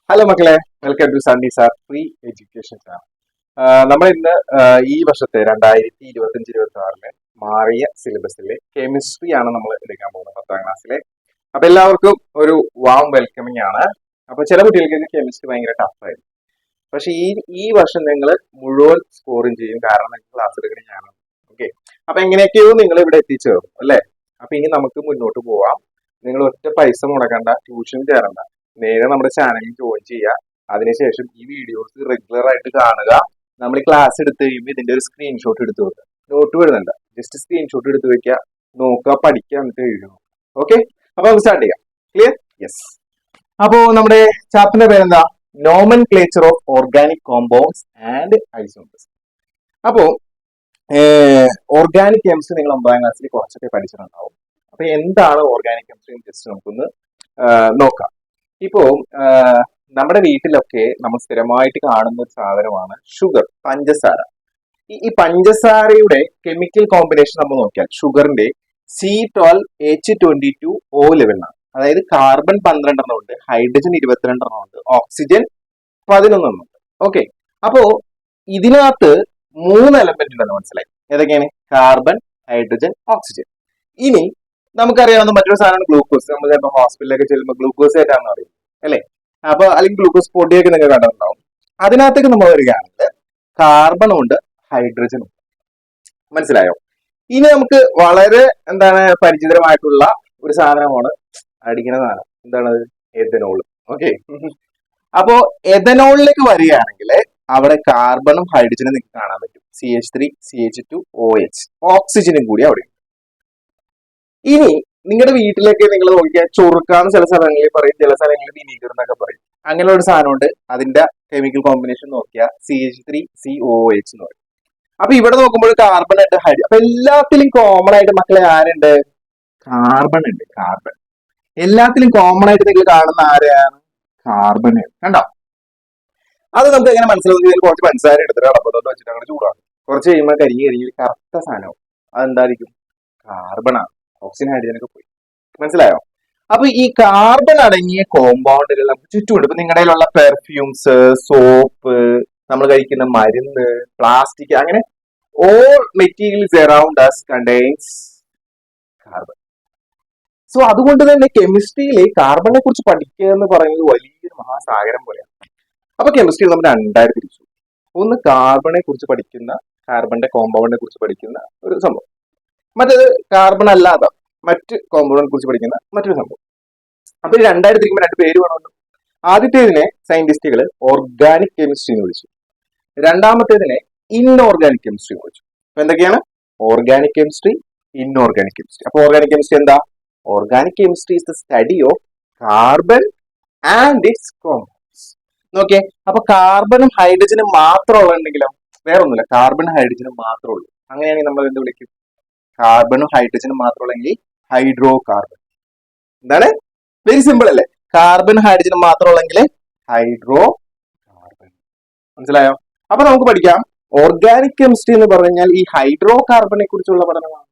Hello മക്കളെ, welcome to Sunny sir free education channel. നമ്മൾ ഇന്ന് ഈ വർഷത്തെ 2025-26 മാറിയ സിലബസിലെ കെമിസ്ട്രി ആണ് നമ്മൾ എടുക്കാൻ പോകുന്നത്, 10ാം ക്ലാസ്സിലെ. അപ്പൊ എല്ലാവർക്കും ഒരു വാം വെൽക്കമിങ് ആണ്. അപ്പൊ ചില കുട്ടികൾക്ക് കെമിസ്ട്രി ഭയങ്കര ടഫായിരുന്നു. പക്ഷെ ഈ വർഷം നിങ്ങൾ മുഴുവൻ സ്കോറും ചെയ്യും, കാരണം നിങ്ങൾക്ക് ക്ലാസ് എടുക്കുന്നത് ഞാനാണ്. ഓക്കെ, അപ്പൊ എങ്ങനെയൊക്കെയോ നിങ്ങൾ ഇവിടെ എത്തിച്ചേർന്നു അല്ലേ? അപ്പൊ ഇനി നമുക്ക് മുന്നോട്ട് പോവാം. നിങ്ങൾ ഒറ്റ പൈസ മുടക്കണ്ട, ട്യൂഷൻ ചേരണ്ട, നേരെ നമ്മുടെ ചാനലിൽ ജോയിൻ ചെയ്യുക. അതിനുശേഷം ഈ വീഡിയോസ് റെഗുലർ ആയിട്ട് കാണുക. നമ്മൾ ക്ലാസ് എടുത്ത് കഴിയുമ്പോൾ ഇതിന്റെ ഒരു സ്ക്രീൻഷോട്ട് എടുത്ത് വെക്കുക. നോട്ട് വരുന്നുണ്ട്, ജസ്റ്റ് സ്ക്രീൻഷോട്ട് എടുത്ത് വെക്കുക, നോക്കുക, പഠിക്കുക, എന്നിട്ട് എഴുതുക. ഓക്കെ, അപ്പൊ നമുക്ക് സ്റ്റാർട്ട് ചെയ്യാം. ക്ലിയർ? യെസ്. അപ്പോ നമ്മുടെ ചാപ്റ്ററിന്റെ പേരെന്താ? Nomenclature of organic compounds and isomers. അപ്പോ ഓർഗാനിക് കെമിസ്ട്രി നിങ്ങൾ 9ാം ക്ലാസ്സിൽ കുറച്ചൊക്കെ പഠിച്ചിട്ടുണ്ടാവും. അപ്പൊ എന്താണ് ഓർഗാനിക് കെമിസ്ട്രി ജസ്റ്റ് നമുക്കൊന്ന് നോക്കാം. ഇപ്പോ നമ്മുടെ വീട്ടിലൊക്കെ നമ്മൾ സ്ഥിരമായിട്ട് കാണുന്ന ഒരു സാധനമാണ് ഷുഗർ, പഞ്ചസാര. ഈ പഞ്ചസാരയുടെ കെമിക്കൽ കോമ്പിനേഷൻ നമ്മൾ നോക്കിയാൽ ഷുഗറിന്റെ C12H22O11 ആണ്. അതായത് കാർബൺ 12 ഉണ്ട്, ഹൈഡ്രജൻ 22 ഉണ്ട്, ഓക്സിജൻ 11 ഉണ്ട്. ഓക്കെ, അപ്പോ ഇതിനകത്ത് 3 എലമെന്റ് ഉണ്ടെന്ന് മനസ്സിലായി. ഏതൊക്കെയാണ്? Carbon, hydrogen, oxygen. ഇനി നമുക്കറിയാവുന്ന മറ്റൊരു സാധനമാണ് ഗ്ലൂക്കോസ്. നമ്മൾ ചിലപ്പോൾ ഹോസ്പിറ്റലിലൊക്കെ ചെല്ലുമ്പോൾ ഗ്ലൂക്കോസ് ആയിട്ടാണെന്ന് പറയും അല്ലെ? അപ്പൊ അല്ലെങ്കിൽ ഗ്ലൂക്കോസ് പൊടിയൊക്കെ നിങ്ങൾ കണ്ടിട്ടുണ്ടാവും. അതിനകത്തേക്ക് നമ്മൾ വരികയാണെങ്കിൽ കാർബണും ഉണ്ട്, ഹൈഡ്രജനും ഉണ്ട്. മനസ്സിലായോ? ഇനി നമുക്ക് വളരെ പരിചിതമായിട്ടുള്ള ഒരു സാധനമാണ് അടിക്കുന്ന സാധനം. എന്താണ്? എഥനോൾ. ഓക്കെ, അപ്പോ എഥനോളിലേക്ക് വരികയാണെങ്കിൽ അവിടെ കാർബണും ഹൈഡ്രജനും നിങ്ങൾക്ക് കാണാൻ പറ്റും. CH3CH2OH, ഓക്സിജനും കൂടി അവിടെ. ഇനി നിങ്ങളുടെ വീട്ടിലേക്ക് നിങ്ങൾ നോക്കിയാൽ ചൊറുക്കാന്ന് ചില സ്ഥലങ്ങളിൽ പറയും, ചില സ്ഥലങ്ങളിൽ വിനീഗർ എന്നൊക്കെ പറയും. അങ്ങനെ ഒരു സാധനമുണ്ട്. അതിന്റെ കെമിക്കൽ കോമ്പിനേഷൻ നോക്കിയാൽ CH3COOH എന്ന് പറയും. അപ്പൊ ഇവിടെ നോക്കുമ്പോൾ കാർബൺ ഉണ്ട്, ഹൈഡ്രജൻ. അപ്പൊ എല്ലാത്തിലും കോമൺ ആയിട്ട് മക്കളെ ആരുണ്ട്? കാർബൺ ഉണ്ട്. കാർബൺ എല്ലാത്തിലും കോമൺ ആയിട്ട് നിങ്ങൾ കാണുന്ന ആരെയാണ്? കാർബൺ. കണ്ടോ? അത് നമുക്ക് എങ്ങനെ മനസ്സിലാവുന്നത്? കുറച്ച് പഞ്ചസാര എടുത്തിട്ട് അടപ്പത്തോട്ട് വെച്ചിട്ട് അങ്ങനെ ചൂടാണ്. കുറച്ച് കഴിയുമ്പോൾ കരിഞ്ഞ് കറുത്ത സാധനവും. അതെന്തായിരിക്കും? കാർബണാണ്. ഓക്സിജൻ, ഹൈഡ്രജൻ ഒക്കെ പോയി. മനസ്സിലായോ? അപ്പൊ ഈ കാർബൺ അടങ്ങിയ കോമ്പൗണ്ടുകൾ നമുക്ക് ചുറ്റുമുണ്ട്. ഇപ്പൊ നിങ്ങളുടെയിലുള്ള പെർഫ്യൂംസ്, സോപ്പ്, നമ്മൾ കഴിക്കുന്ന മരുന്ന്, പ്ലാസ്റ്റിക്, അങ്ങനെ all materials around us contains carbon. So അതുകൊണ്ട് തന്നെ കെമിസ്ട്രിയിലെ കാർബണിനെ കുറിച്ച് പഠിക്കുക എന്ന് പറയുന്നത് വലിയൊരു മഹാസാഗരം പോലെയാണ്. അപ്പൊ കെമിസ്ട്രിയിൽ നമ്മൾ രണ്ടായിട്ട് തിരിച്ചു. ഒന്ന് കാർബണിനെ കുറിച്ച് പഠിക്കുന്ന, കാർബണിന്റെ കോമ്പൗണ്ടിനെ കുറിച്ച് പഠിക്കുന്ന ഒരു സംഭവം. മറ്റേത് കാർബൺ അല്ലാതെ മറ്റ് കോമ്പൗണ്ടിനെ കുറിച്ച് പഠിക്കുന്ന മറ്റൊരു സംഭവം. അപ്പൊ ഈ രണ്ടായിട്ട് തിരിക്കുമ്പോൾ രണ്ട് പേര് വേണമല്ലോ. ആദ്യത്തേതിനെ സയന്റിസ്റ്റുകൾ ഓർഗാനിക് കെമിസ്ട്രി എന്ന് വിളിച്ചു. രണ്ടാമത്തേതിനെ ഇൻഓർഗാനിക് കെമിസ്ട്രി എന്ന് വിളിച്ചു. അപ്പൊ എന്തൊക്കെയാണ്? Organic chemistry, inorganic chemistry. അപ്പൊ ഓർഗാനിക് കെമിസ്ട്രി എന്താ? Organic chemistry is the study of carbon and it's compounds. നോക്കിയേ, അപ്പൊ കാർബണും ഹൈഡ്രജനും മാത്രമുണ്ടെങ്കിലോ? വേറൊന്നുമില്ല, കാർബണും ഹൈഡ്രജനും മാത്രമേ ഉള്ളൂ. അങ്ങനെയാണെങ്കിൽ നമ്മൾ എന്ത് വിളിക്കും? കാർബണും ഹൈഡ്രജനും മാത്രമുള്ളെങ്കിൽ ഹൈഡ്രോ കാർബൺ. എന്താണ്? വെരി സിമ്പിൾ അല്ലേ? കാർബൺ ഹൈഡ്രജനും മാത്രമുള്ളെങ്കിൽ ഹൈഡ്രോ കാർബൺ. മനസ്സിലായോ? അപ്പൊ നമുക്ക് പഠിക്കാം. ഓർഗാനിക് കെമിസ്ട്രി എന്ന് പറഞ്ഞാൽ ഈ ഹൈഡ്രോ കാർബണിനെ കുറിച്ചുള്ള പഠനമാണ്.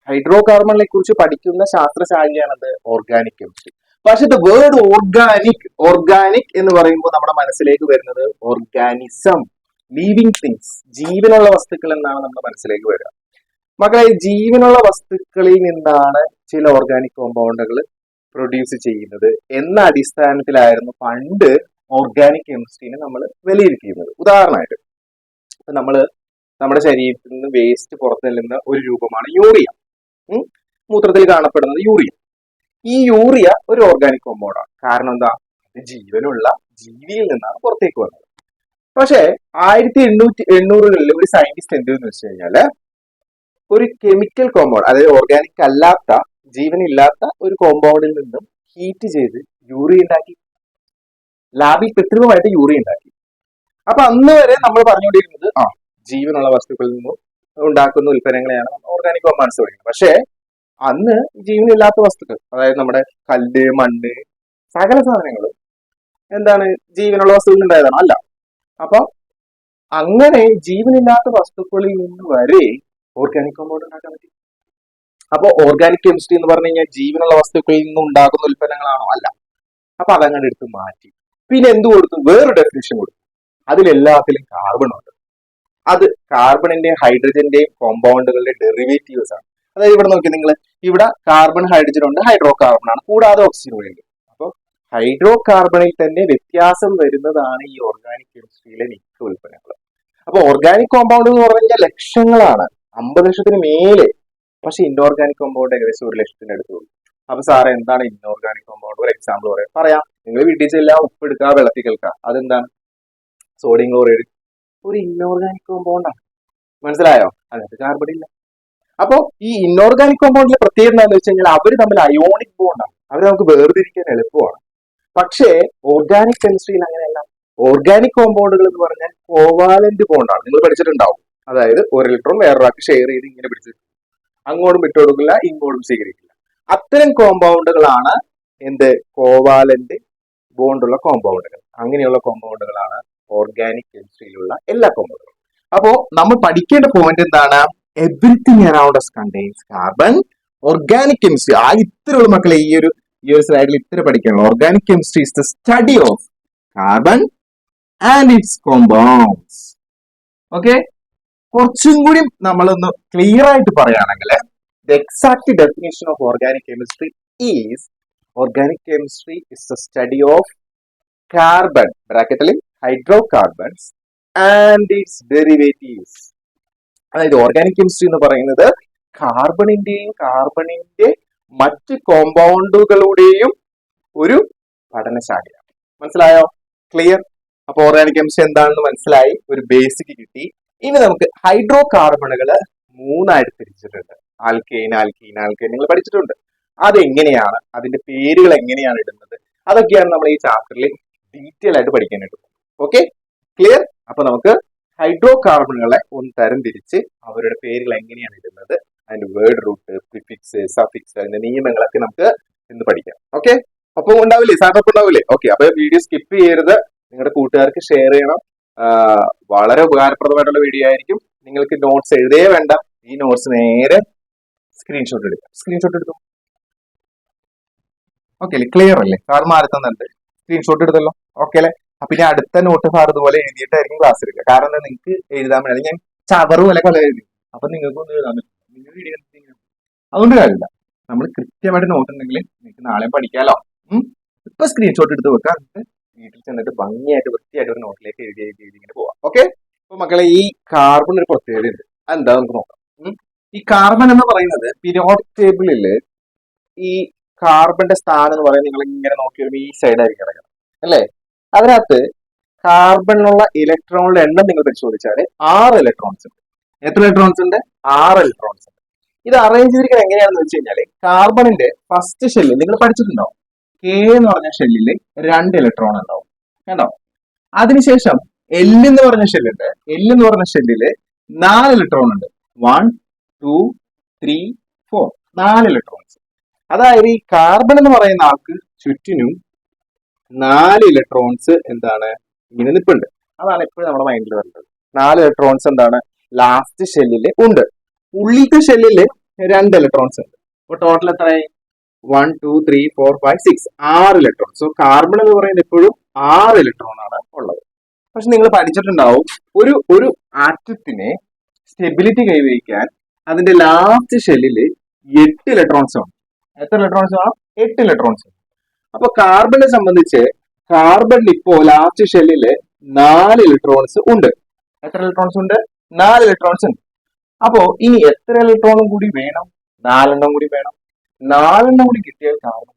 ഹൈഡ്രോ കാർബണിനെ കുറിച്ച് പഠിക്കുന്ന ശാസ്ത്രശാഖയാണത് ഓർഗാനിക് കെമിസ്ട്രി. പക്ഷെ ദ വേർഡ് ഓർഗാനിക് എന്ന് പറയുമ്പോൾ നമ്മുടെ മനസ്സിലേക്ക് വരുന്നത് ഓർഗാനിസം, ലിവിങ് തിങ്സ്, ജീവനുള്ള വസ്തുക്കൾ എന്നാണ് നമ്മുടെ മനസ്സിലേക്ക് വരിക. മക്കളെ, ജീവനുള്ള വസ്തുക്കളിൽ നിന്നാണ് ചില ഓർഗാനിക് കോമ്പൗണ്ടുകൾ പ്രൊഡ്യൂസ് ചെയ്യുന്നത് എന്ന അടിസ്ഥാനത്തിലായിരുന്നു പണ്ട് ഓർഗാനിക് കെമിസ്ട്രീനെ നമ്മൾ വിലയിരുത്തിയിരുന്നത്. ഉദാഹരണമായിട്ട് ഇപ്പൊ നമ്മുടെ ശരീരത്തിൽ നിന്ന് വേസ്റ്റ് പുറത്തെല്ലുന്ന ഒരു രൂപമാണ് യൂറിയ. മൂത്രത്തിൽ കാണപ്പെടുന്നത് യൂറിയ. ഈ യൂറിയ ഒരു ഓർഗാനിക് കോമ്പൗണ്ടാണ്. കാരണം എന്താ? ഇത് ജീവനുള്ള ജീവിയിൽ നിന്നാണ് പുറത്തേക്ക് വന്നത്. പക്ഷെ 1800-കളിൽ ഒരു സയന്റിസ്റ്റ് എന്തെന്ന് വെച്ച് കഴിഞ്ഞാല് ഒരു കെമിക്കൽ കോമ്പൗണ്ട്, അതായത് ഓർഗാനിക് അല്ലാത്ത, ജീവനില്ലാത്ത ഒരു കോമ്പൗണ്ടിൽ നിന്നും ഹീറ്റ് ചെയ്ത് യൂറിയ ഉണ്ടാക്കി. ലാബിൽ കൃത്രിമമായിട്ട് യൂറിയ ഉണ്ടാക്കി. അപ്പൊ അന്ന് വരെ നമ്മൾ പറഞ്ഞുകൊണ്ടിരുന്നത് ജീവനുള്ള വസ്തുക്കളിൽ നിന്നും ഉണ്ടാക്കുന്ന ഉൽപ്പന്നങ്ങളെയാണ് ഓർഗാനിക് കോമ്പൗണ്ട്സ് പറയുന്നത്. പക്ഷേ അന്ന് ജീവനില്ലാത്ത വസ്തുക്കൾ, അതായത് നമ്മുടെ കല്ല്, മണ്ണ്, സകല സാധനങ്ങളും ജീവനുള്ള വസ്തുക്കൾ ഉണ്ടായതാണ് അല്ല. അപ്പൊ അങ്ങനെ ജീവനില്ലാത്ത വസ്തുക്കളിൽ നിന്ന് വരെ ഓർഗാനിക് കോമ്പൗണ്ട് ഉണ്ടാക്കാൻ പറ്റും. അപ്പൊ ഓർഗാനിക് കെമിസ്ട്രി എന്ന് പറഞ്ഞു കഴിഞ്ഞാൽ ജീവനുള്ള വസ്തുക്കളിൽ നിന്ന് ഉണ്ടാകുന്ന ഉൽപ്പന്നങ്ങളാണോ? അല്ല. അപ്പൊ അതങ്ങനെ എടുത്ത് മാറ്റി. പിന്നെ എന്ത് കൊടുത്തു? വേറൊരു ഡെഫിനിഷൻ കൊടുത്തു. അതിലെല്ലാത്തിലും കാർബൺ ഉണ്ട്. അത് കാർബണിന്റെയും ഹൈഡ്രജന്റെയും കോമ്പൗണ്ടുകളുടെ ഡെറിവേറ്റീവ്സ് ആണ്. അതായത് ഇവിടെ നോക്കി നിങ്ങൾ, ഇവിടെ കാർബൺ ഹൈഡ്രജൻ ഉണ്ട്, ഹൈഡ്രോ കാർബൺ ആണ്, കൂടാതെ ഓക്സിജൻ കൂടി ഉണ്ട്. അപ്പോൾ ഹൈഡ്രോ കാർബണിൽ തന്നെ വ്യത്യാസം വരുന്നതാണ് ഈ ഓർഗാനിക് കെമിസ്ട്രിയിലെ മിക്ക ഉൽപ്പന്നങ്ങൾ. അപ്പൊ ഓർഗാനിക് കോമ്പൗണ്ട് എന്ന് പറഞ്ഞു കഴിഞ്ഞാൽ ലക്ഷങ്ങളാണ്, 50 ലക്ഷത്തിന് മേലെ. പക്ഷെ ഇൻഓർഗാനിക് കോമ്പൗണ്ട് ഏകദേശം 1 ലക്ഷത്തിന് അടുത്തുള്ളൂ. അപ്പൊ സാറ് എന്താണ് ഇൻഓർഗാനിക് കോമ്പൗണ്ട്? ഒരു എക്സാമ്പിൾ പറയാം. നിങ്ങൾ വീട്ടിൽ ചെല്ലുക, ഉപ്പ് എടുക്കുക, വെള്ളത്തിൽ കലക്കുക. അതെന്താണ്? Sodium chloride. ഒരു ഇൻഓർഗാനിക് കോമ്പൗണ്ടാണ്. മനസ്സിലായോ? അതിനകത്ത് കാർബൺ ഇല്ല. അപ്പൊ ഈ ഇൻഓർഗാനിക് കോമ്പൗണ്ടിലെ പ്രത്യേകത എന്താണെന്ന് വെച്ച് കഴിഞ്ഞാൽ അവർ തമ്മിൽ അയോണിക് ബോണ്ടാണ്. അവർ നമുക്ക് വേർതിരിക്കാൻ എളുപ്പമാണ്. പക്ഷേ ഓർഗാനിക് കെമിസ്ട്രിയിൽ അങ്ങനെയല്ല. ഓർഗാനിക് കോമ്പൗണ്ടുകൾ എന്ന് പറഞ്ഞാൽ കോവാലന്റ് ബോണ്ടാണ്. നിങ്ങൾ പഠിച്ചിട്ടുണ്ടാവും. അതായത് ഒരു ഇലക്ട്രോൺ വേറൊരാൾക്ക് ഷെയർ ചെയ്ത് ഇങ്ങനെ പിടിച്ചിട്ട് അങ്ങോട്ടും വിട്ടുകൊടുക്കില്ല, ഇങ്ങോട്ടും സ്വീകരിക്കില്ല. അത്തരം കോമ്പൗണ്ടുകളാണ് എന്ത്? കോവാലന്റ് ബോണ്ടുള്ള കോമ്പൗണ്ടുകൾ. അങ്ങനെയുള്ള കോമ്പൗണ്ടുകളാണ് ഓർഗാനിക് കെമിസ്ട്രിയിലുള്ള എല്ലാ കോമ്പൗണ്ടുകളും. അപ്പോ നമ്മൾ പഠിക്കേണ്ട പോയിന്റ് എന്താണ്? Everything around us contains carbon. Organic chemistry ഇത്രയുള്ള മക്കളെ ഈ ഒരു സ്ലൈഡിൽ ഇത്ര പഠിക്കണം. Organic chemistry is the study of carbon and it's compounds. Okay, കുറച്ചും കൂടി നമ്മളൊന്ന് ക്ലിയർ ആയിട്ട് പറയുകയാണെങ്കിൽ the exact definition of organic chemistry is organic chemistry is the study of carbon ബ്രാക്കറ്റിൽ hydrocarbons and its derivatives. അതായത് ഓർഗാനിക് കെമിസ്ട്രി എന്ന് പറയുന്നത് കാർബണിന്റെ മറ്റ് കോമ്പൗണ്ടുകളുടെയും ഒരു പഠനശാലയാണ്. മനസ്സിലായോ? ക്ലിയർ? അപ്പൊ ഓർഗാനിക് കെമിസ്ട്രി എന്താണെന്ന് മനസ്സിലായി, ഒരു ബേസിക് കിട്ടി. ഇനി നമുക്ക് ഹൈഡ്രോ കാർബണുകൾ 3ആയിട്ട് തിരിച്ചിട്ടുണ്ട്. ആൽക്കെയിൻ, ആൽക്കീൻ, ആൽക്കൈൻ നിങ്ങൾ പഠിച്ചിട്ടുണ്ട്. അതെങ്ങനെയാണ്, അതിന്റെ പേരുകൾ എങ്ങനെയാണ് ഇടുന്നത്, അതൊക്കെയാണ് നമ്മൾ ഈ ചാപ്റ്ററിൽ ഡീറ്റെയിൽ ആയിട്ട് പഠിക്കാനായിട്ട്. Okay, clear? അപ്പൊ നമുക്ക് ഹൈഡ്രോ കാർബണുകളെ ഒന്ന് തരം തിരിച്ച് അവരുടെ പേരുകൾ എങ്ങനെയാണ് ഇടുന്നത്, അതിന്റെ വേർഡ് റൂട്ട്, പ്രിഫിക്സ്, സഫിക്സ്, അതിന്റെ നിയമങ്ങളൊക്കെ നമുക്ക് ഇന്ന് പഠിക്കാം. ഓക്കെ, അപ്പൊ ഉണ്ടാവില്ലേ? സാറിനൊപ്പം ഉണ്ടാവില്ലേ? ഓക്കെ, അപ്പൊ വീഡിയോ സ്കിപ്പ് ചെയ്യരുത്, നിങ്ങളുടെ കൂട്ടുകാർക്ക് ഷെയർ ചെയ്യണം. വളരെ ഉപകാരപ്രദമായിട്ടുള്ള വീഡിയോ ആയിരിക്കും. നിങ്ങൾക്ക് നോട്ട്സ് എഴുതേ വേണ്ട, ഈ നോട്ട്സ് നേരെ സ്ക്രീൻഷോട്ട് എടുത്തു. ഓക്കെ അല്ലേ? ക്ലിയർ അല്ലേ? സാർ മാറുത്തുന്നുണ്ട്, സ്ക്രീൻഷോട്ട് എടുത്തല്ലോ. ഓക്കെ അല്ലേ? അപ്പൊ ഇനി അടുത്ത നോട്ട് സാർ ഇതുപോലെ എഴുതിയിട്ടായിരിക്കും ക്ലാസ് എടുക്കുക. കാരണം നിങ്ങൾക്ക് എഴുതാൻ വേണ്ടി ഞാൻ ചവറ് പോലെ കൊല എഴുതി, അപ്പൊ നിങ്ങൾക്കൊന്നും എഴുതാൻ പറ്റും. നിങ്ങൾ വീഡിയോ അതുകൊണ്ട് കാര്യമില്ല. നമ്മൾ കൃത്യമായിട്ട് നോട്ട് ഉണ്ടെങ്കിൽ നിങ്ങൾക്ക് നാളെ പഠിക്കാലോ. ഇപ്പൊ സ്ക്രീൻഷോട്ട് എടുത്ത് വെക്കാം, വീട്ടിൽ ചെന്നിട്ട് ഭംഗിയായിട്ട് വൃത്തിയായിട്ട് ഒരു നോട്ടിലേക്ക് എഴുതി ഇങ്ങനെ പോവാം. ഓക്കെ, അപ്പൊ മക്കളെ ഈ കാർബൺ ഒരു പ്രത്യേകത ഉണ്ട്. അതെന്താ നമുക്ക് നോക്കാം. ഈ കാർബൺ എന്ന് പറയുന്നത് പീരിയോഡിക് ടേബിളില് ഈ കാർബണിന്റെ സ്ഥാനം എന്ന് പറയുന്നത് നിങ്ങൾ ഇങ്ങനെ നോക്കി വരുമ്പോൾ ഈ സൈഡായിരിക്കും കിടക്കണം അല്ലേ? അതിനകത്ത് കാർബണിലുള്ള ഇലക്ട്രോണുകളുടെ എണ്ണം നിങ്ങൾ പരിശോധിച്ചാൽ 6 ഇലക്ട്രോൺസ് ഉണ്ട്. എത്ര ഇലക്ട്രോൺസ് ഉണ്ട്? 6 ഇലക്ട്രോൺസ് ഉണ്ട്. ഇത് അറേഞ്ച് ചെയ്തിരിക്കുന്നത് എങ്ങനെയാണെന്ന് വെച്ച് കഴിഞ്ഞാൽ കാർബണിന്റെ ഫസ്റ്റ് ഷെല്ലിൽ നിങ്ങൾ പഠിച്ചിട്ടുണ്ടാവും, കെ എന്ന് പറഞ്ഞ ഷെല്ലിൽ 2 ഇലക്ട്രോൺ ഉണ്ടാവും കണ്ടോ. അതിനുശേഷം എൽ എന്ന് പറഞ്ഞ ഷെല്ലുണ്ട്. എൽ എന്ന് പറഞ്ഞ ഷെല്ലില് 4 ഇലക്ട്രോൺ ഉണ്ട്. 1 2 3 4 4 ഇലക്ട്രോൺസ്. അതായത് ഈ കാർബൺ എന്ന് പറയുന്ന ആൾക്ക് ചുറ്റിനും 4 ഇലക്ട്രോൺസ് എന്താണ് ഇങ്ങനെ നിൽപ്പുണ്ട്. അതാണ് എപ്പോഴും നമ്മുടെ മൈൻഡിൽ വരുന്നത്. 4 ഇലക്ട്രോൺസ് എന്താണ് ലാസ്റ്റ് ഷെല്ലില് ഉണ്ട്. ഉള്ളിലത്തെ ഷെല്ലില് 2 ഇലക്ട്രോൺസ് ഉണ്ട്. അപ്പൊ ടോട്ടൽ എത്രയായി? 1 2 3 4 5 6 6 ഇലക്ട്രോൺ. സോ കാർബൺ എന്ന് പറയുന്നത് എപ്പോഴും 6 ഇലക്ട്രോൺ ആണ് ഉള്ളത്. പക്ഷെ നിങ്ങൾ പഠിച്ചിട്ടുണ്ടാവും, ഒരു ആറ്റത്തിനെ സ്റ്റെബിലിറ്റി കൈവരിക്കാൻ അതിന്റെ ലാസ്റ്റ് ഷെല്ലില് 8 ഇലക്ട്രോൺസ് ആണ്. എത്ര ഇലക്ട്രോൺസ് ആണ്? 8 ഇലക്ട്രോൺസ്. അപ്പൊ കാർബണിനെ സംബന്ധിച്ച് കാർബണിൽ ഇപ്പോ ലാസ്റ്റ് ഷെല്ലില് 4 ഇലക്ട്രോൺസ് ഉണ്ട്. എത്ര ഇലക്ട്രോൺസ് ഉണ്ട്? 4 ഇലക്ട്രോൺസ് ഉണ്ട്. അപ്പോ ഇനി എത്ര ഇലക്ട്രോണും കൂടി വേണം? 4 എണ്ണം കൂടി വേണം. 4 എണ്ണം കൂടി കിട്ടിയാൽ കാർബൺ.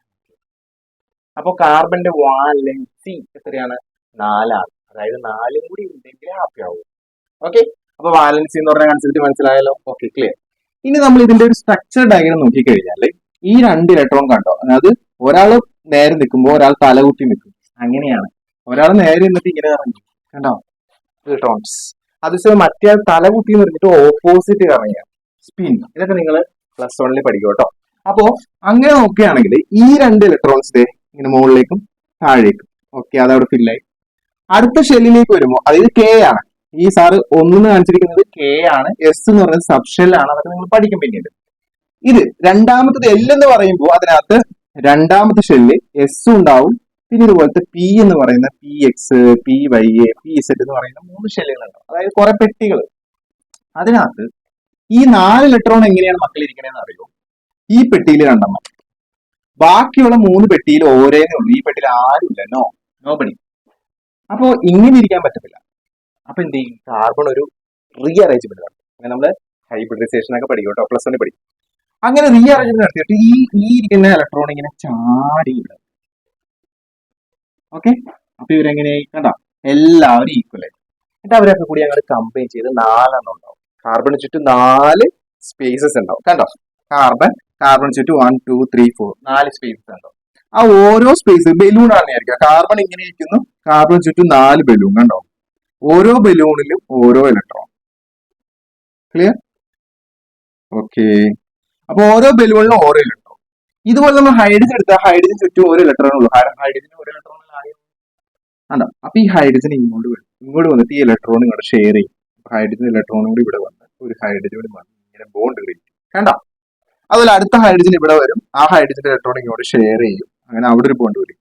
അപ്പൊ കാർബണിന്റെ വാലൻസി എത്രയാണ്? 4 ആണ്. അതായത് 4 കൂടി ഉണ്ടെങ്കിൽ ഹാപ്പി ആവും. ഓക്കെ, അപ്പൊ വാലൻസി എന്ന് പറഞ്ഞ കൺസെപ്റ്റ് മനസ്സിലായല്ലോ. Okay, clear. ഇനി നമ്മൾ ഇതിന്റെ ഒരു സ്ട്രക്ചർ ഡയഗ്രം നോക്കിക്കഴിഞ്ഞാൽ ഈ 2 ഇലക്ട്രോൺ കണ്ടോ, അതായത് ഒരാൾ നേരെ നിൽക്കുമ്പോൾ ഒരാൾ തലകുത്തി നിൽക്കും. അങ്ങനെയാണ്. ഒരാൾ നേരെ നിന്നിട്ട് ഇങ്ങനെ ഇറങ്ങി കണ്ടോ ഇലക്ട്രോൺസ്. അതേസമയം മറ്റേ ആൾ തലകുത്തി നിർത്തിട്ട് ഓപ്പോസിറ്റ് കറങ്ങിയാണ് സ്പിൻ. ഇതൊക്കെ നിങ്ങൾ +1 പഠിക്കും കേട്ടോ. അപ്പോ അങ്ങനെ നോക്കുകയാണെങ്കിൽ ഈ 2 ഇലക്ട്രോൺസ് ഇങ്ങനെ മുകളിലേക്കും താഴേക്കും. ഓക്കെ, അതവിടെ ഫില്ലായി. അടുത്ത ഷെല്ലിലേക്ക് വരുമ്പോൾ അതായത് കെ ആണ്. ഈ സാറ് ഒന്നെന്ന് കാണിച്ചിരിക്കുന്നത് കെ ആണ്. എസ് എന്ന് പറയുന്നത് സബ് ഷെല്ലാണ്. അതൊക്കെ നിങ്ങൾ പഠിക്കും പിന്നീട്. ഇത് രണ്ടാമത്തത് എൽ എന്ന് പറയുമ്പോൾ അതിനകത്ത് രണ്ടാമത്തെ ഷെല്ല് എസ് ഉണ്ടാവും, പിന്നെ ഇതുപോലത്തെ പി എന്ന് പറയുന്ന P X, P Y A, P Z എന്ന് പറയുന്ന 3 ഷെല്ലുകളുണ്ടാവും. അതായത് കുറെ പെട്ടികൾ. അതിനകത്ത് ഈ 4 ഇലക്ട്രോൺ എങ്ങനെയാണ് മക്കൾ ഇരിക്കണേന്ന് അറിയോ? ഈ പെട്ടിയിൽ 2 ബാക്കിയുള്ള 3 പെട്ടിയിൽ ഓരോന്നേ ഉള്ളൂ. ഈ പെട്ടിയിൽ ആരുമില്ല, നോബഡി. അപ്പോ ഇങ്ങനെ ഇരിക്കാൻ പറ്റത്തില്ല. അപ്പൊ എന്ത് ചെയ്യും? കാർബൺ ഒരു റീഅറേഞ്ച്മെന്റ് നടത്തും. അങ്ങനെ നമ്മള് ഹൈബ്രിഡൈസേഷൻ ഒക്കെ പഠിക്കും കേട്ടോ, +1 പഠിക്കും. അങ്ങനെ റീഅറേഞ്ച്മെന്റ് നടത്തിയിട്ട് ഈ ഇരിക്കുന്ന ഇലക്ട്രോൺ ഇങ്ങനെ ചാടി വിടും. ഓക്കെ, അപ്പൊ ഇവരെങ്ങനെ കണ്ടോ? എല്ലാവരും ഈക്വൽ ആയി. എന്നിട്ട് അവരൊക്കെ കൂടി അങ്ങോട്ട് കമ്പൈൻ ചെയ്ത് 4 ഉണ്ടാവും. കാർബണിന് ചുറ്റും 4 സ്പേസസ് ഉണ്ടാവും. കണ്ടോ? കാർബൺ ചുറ്റും 1 2 3 4 4 സ്പേസസ് ഉണ്ടാവും. ആ ഓരോ സ്പേസ് ബലൂൺ ആണ് വിചാരിക്കുക. കാർബൺ ഇങ്ങനെ ഇരിക്കുന്നു, കാർബൺ ചുറ്റും 4 ബലൂൺ കണ്ടോ? ഓരോ ബലൂണിലും ഓരോ ഇലക്ട്രോൺ. ക്ലിയർ? ഓക്കെ. അപ്പൊ ഓരോ ബലൂണിലും ഓരോ ഇലക്ട്രോൺ. ഇതുപോലെ നമ്മൾ ഹൈഡ്രജൻ എടുത്താൽ ഹൈഡ്രജൻ ചുറ്റും ഒരു ഇലക്ട്രോൺ ഉള്ളൂ. ഹൈഡ്രജന് ഒരു ഇലക്ട്രോൺ ആണോ? അപ്പൊ ഈ ഹൈഡ്രജൻ ഇങ്ങോട്ട് വരും. ഇങ്ങോട്ട് വന്നിട്ട് ഈ ഇലക്ട്രോൺ ഇങ്ങോട്ട് ഷെയർ ചെയ്യും. ഹൈഡ്രജൻ ഇലക്ട്രോണും കൂടി ഇവിടെ വന്ന് ഒരു ഹൈഡ്രജൻ കൂടി വന്ന് ഇങ്ങനെ ബോണ്ട് ക്രിയേറ്റ് ചെയ്യും. കണ്ടോ? അതുപോലെ അടുത്ത ഹൈഡ്രജൻ ഇവിടെ വരും. ആ ഹൈഡ്രജൻ ഇലക്ട്രോൺ ഇങ്ങോട്ട് ഷെയർ ചെയ്യും. അങ്ങനെ അവിടെ ഒരു ബോണ്ട് വരും.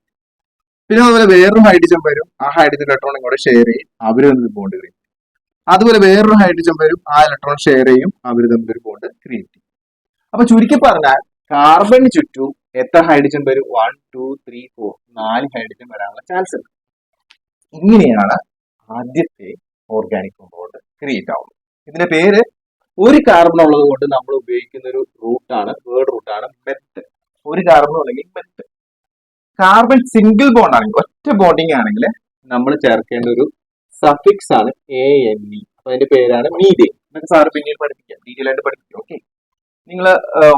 പിന്നെ അതുപോലെ വേറൊരു ഹൈഡ്രജൻ വരും. ആ ഹൈഡ്രജൻ ഇലക്ട്രോൺ ഇങ്ങോട്ട് ഷെയർ ചെയ്യും. അവർ തമ്മിൽ ബോണ്ട് ക്രിയേറ്റ് ചെയ്യും. അതുപോലെ വേറൊരു ഹൈഡ്രജൻ വരും. ആ ഇലക്ട്രോൺ ഷെയർ ചെയ്യും. അവർ തമ്മിൽ ഒരു ബോണ്ട് ക്രിയേറ്റ് ചെയ്യും. അപ്പൊ ചുരുക്കി പറഞ്ഞാൽ കാർബണിന് ചുറ്റും എത്ര ഹൈഡ്രജൻ വരും? 1 2 3 4 4 ഹൈഡ്രജൻ വരാനുള്ള ചാൻസ് ഉണ്ട്. ഇങ്ങനെയാണ് ആദ്യത്തെ ഓർഗാനിക് കോമ്പൗണ്ട് ക്രിയേറ്റ് ആവുന്നത്. ഇതിന്റെ പേര് ഒരു കാർബൺ ഉള്ളത് കൊണ്ട് നമ്മൾ ഉപയോഗിക്കുന്ന ഒരു റൂട്ടാണ്, വേർഡ് റൂട്ടാണ് മെത്ത്. ഒരു കാർബൺ ഉണ്ടെങ്കിൽ മെത്ത്. കാർബൺ സിംഗിൾ ബോണ്ട് ആണെങ്കിൽ, ഒറ്റ ബോണ്ടിങ് ആണെങ്കിൽ നമ്മൾ ചേർക്കേണ്ട ഒരു സഫിക്സ് ആണ് ANE. അപ്പൊ അതിന്റെ പേരാണ് മീഥേൻ. എന്നൊക്കെ സാറ് പിന്നീട് പഠിപ്പിക്കാം, ഡീറ്റെയിൽ ആയിട്ട് പഠിപ്പിക്കും. ഓക്കെ, നിങ്ങൾ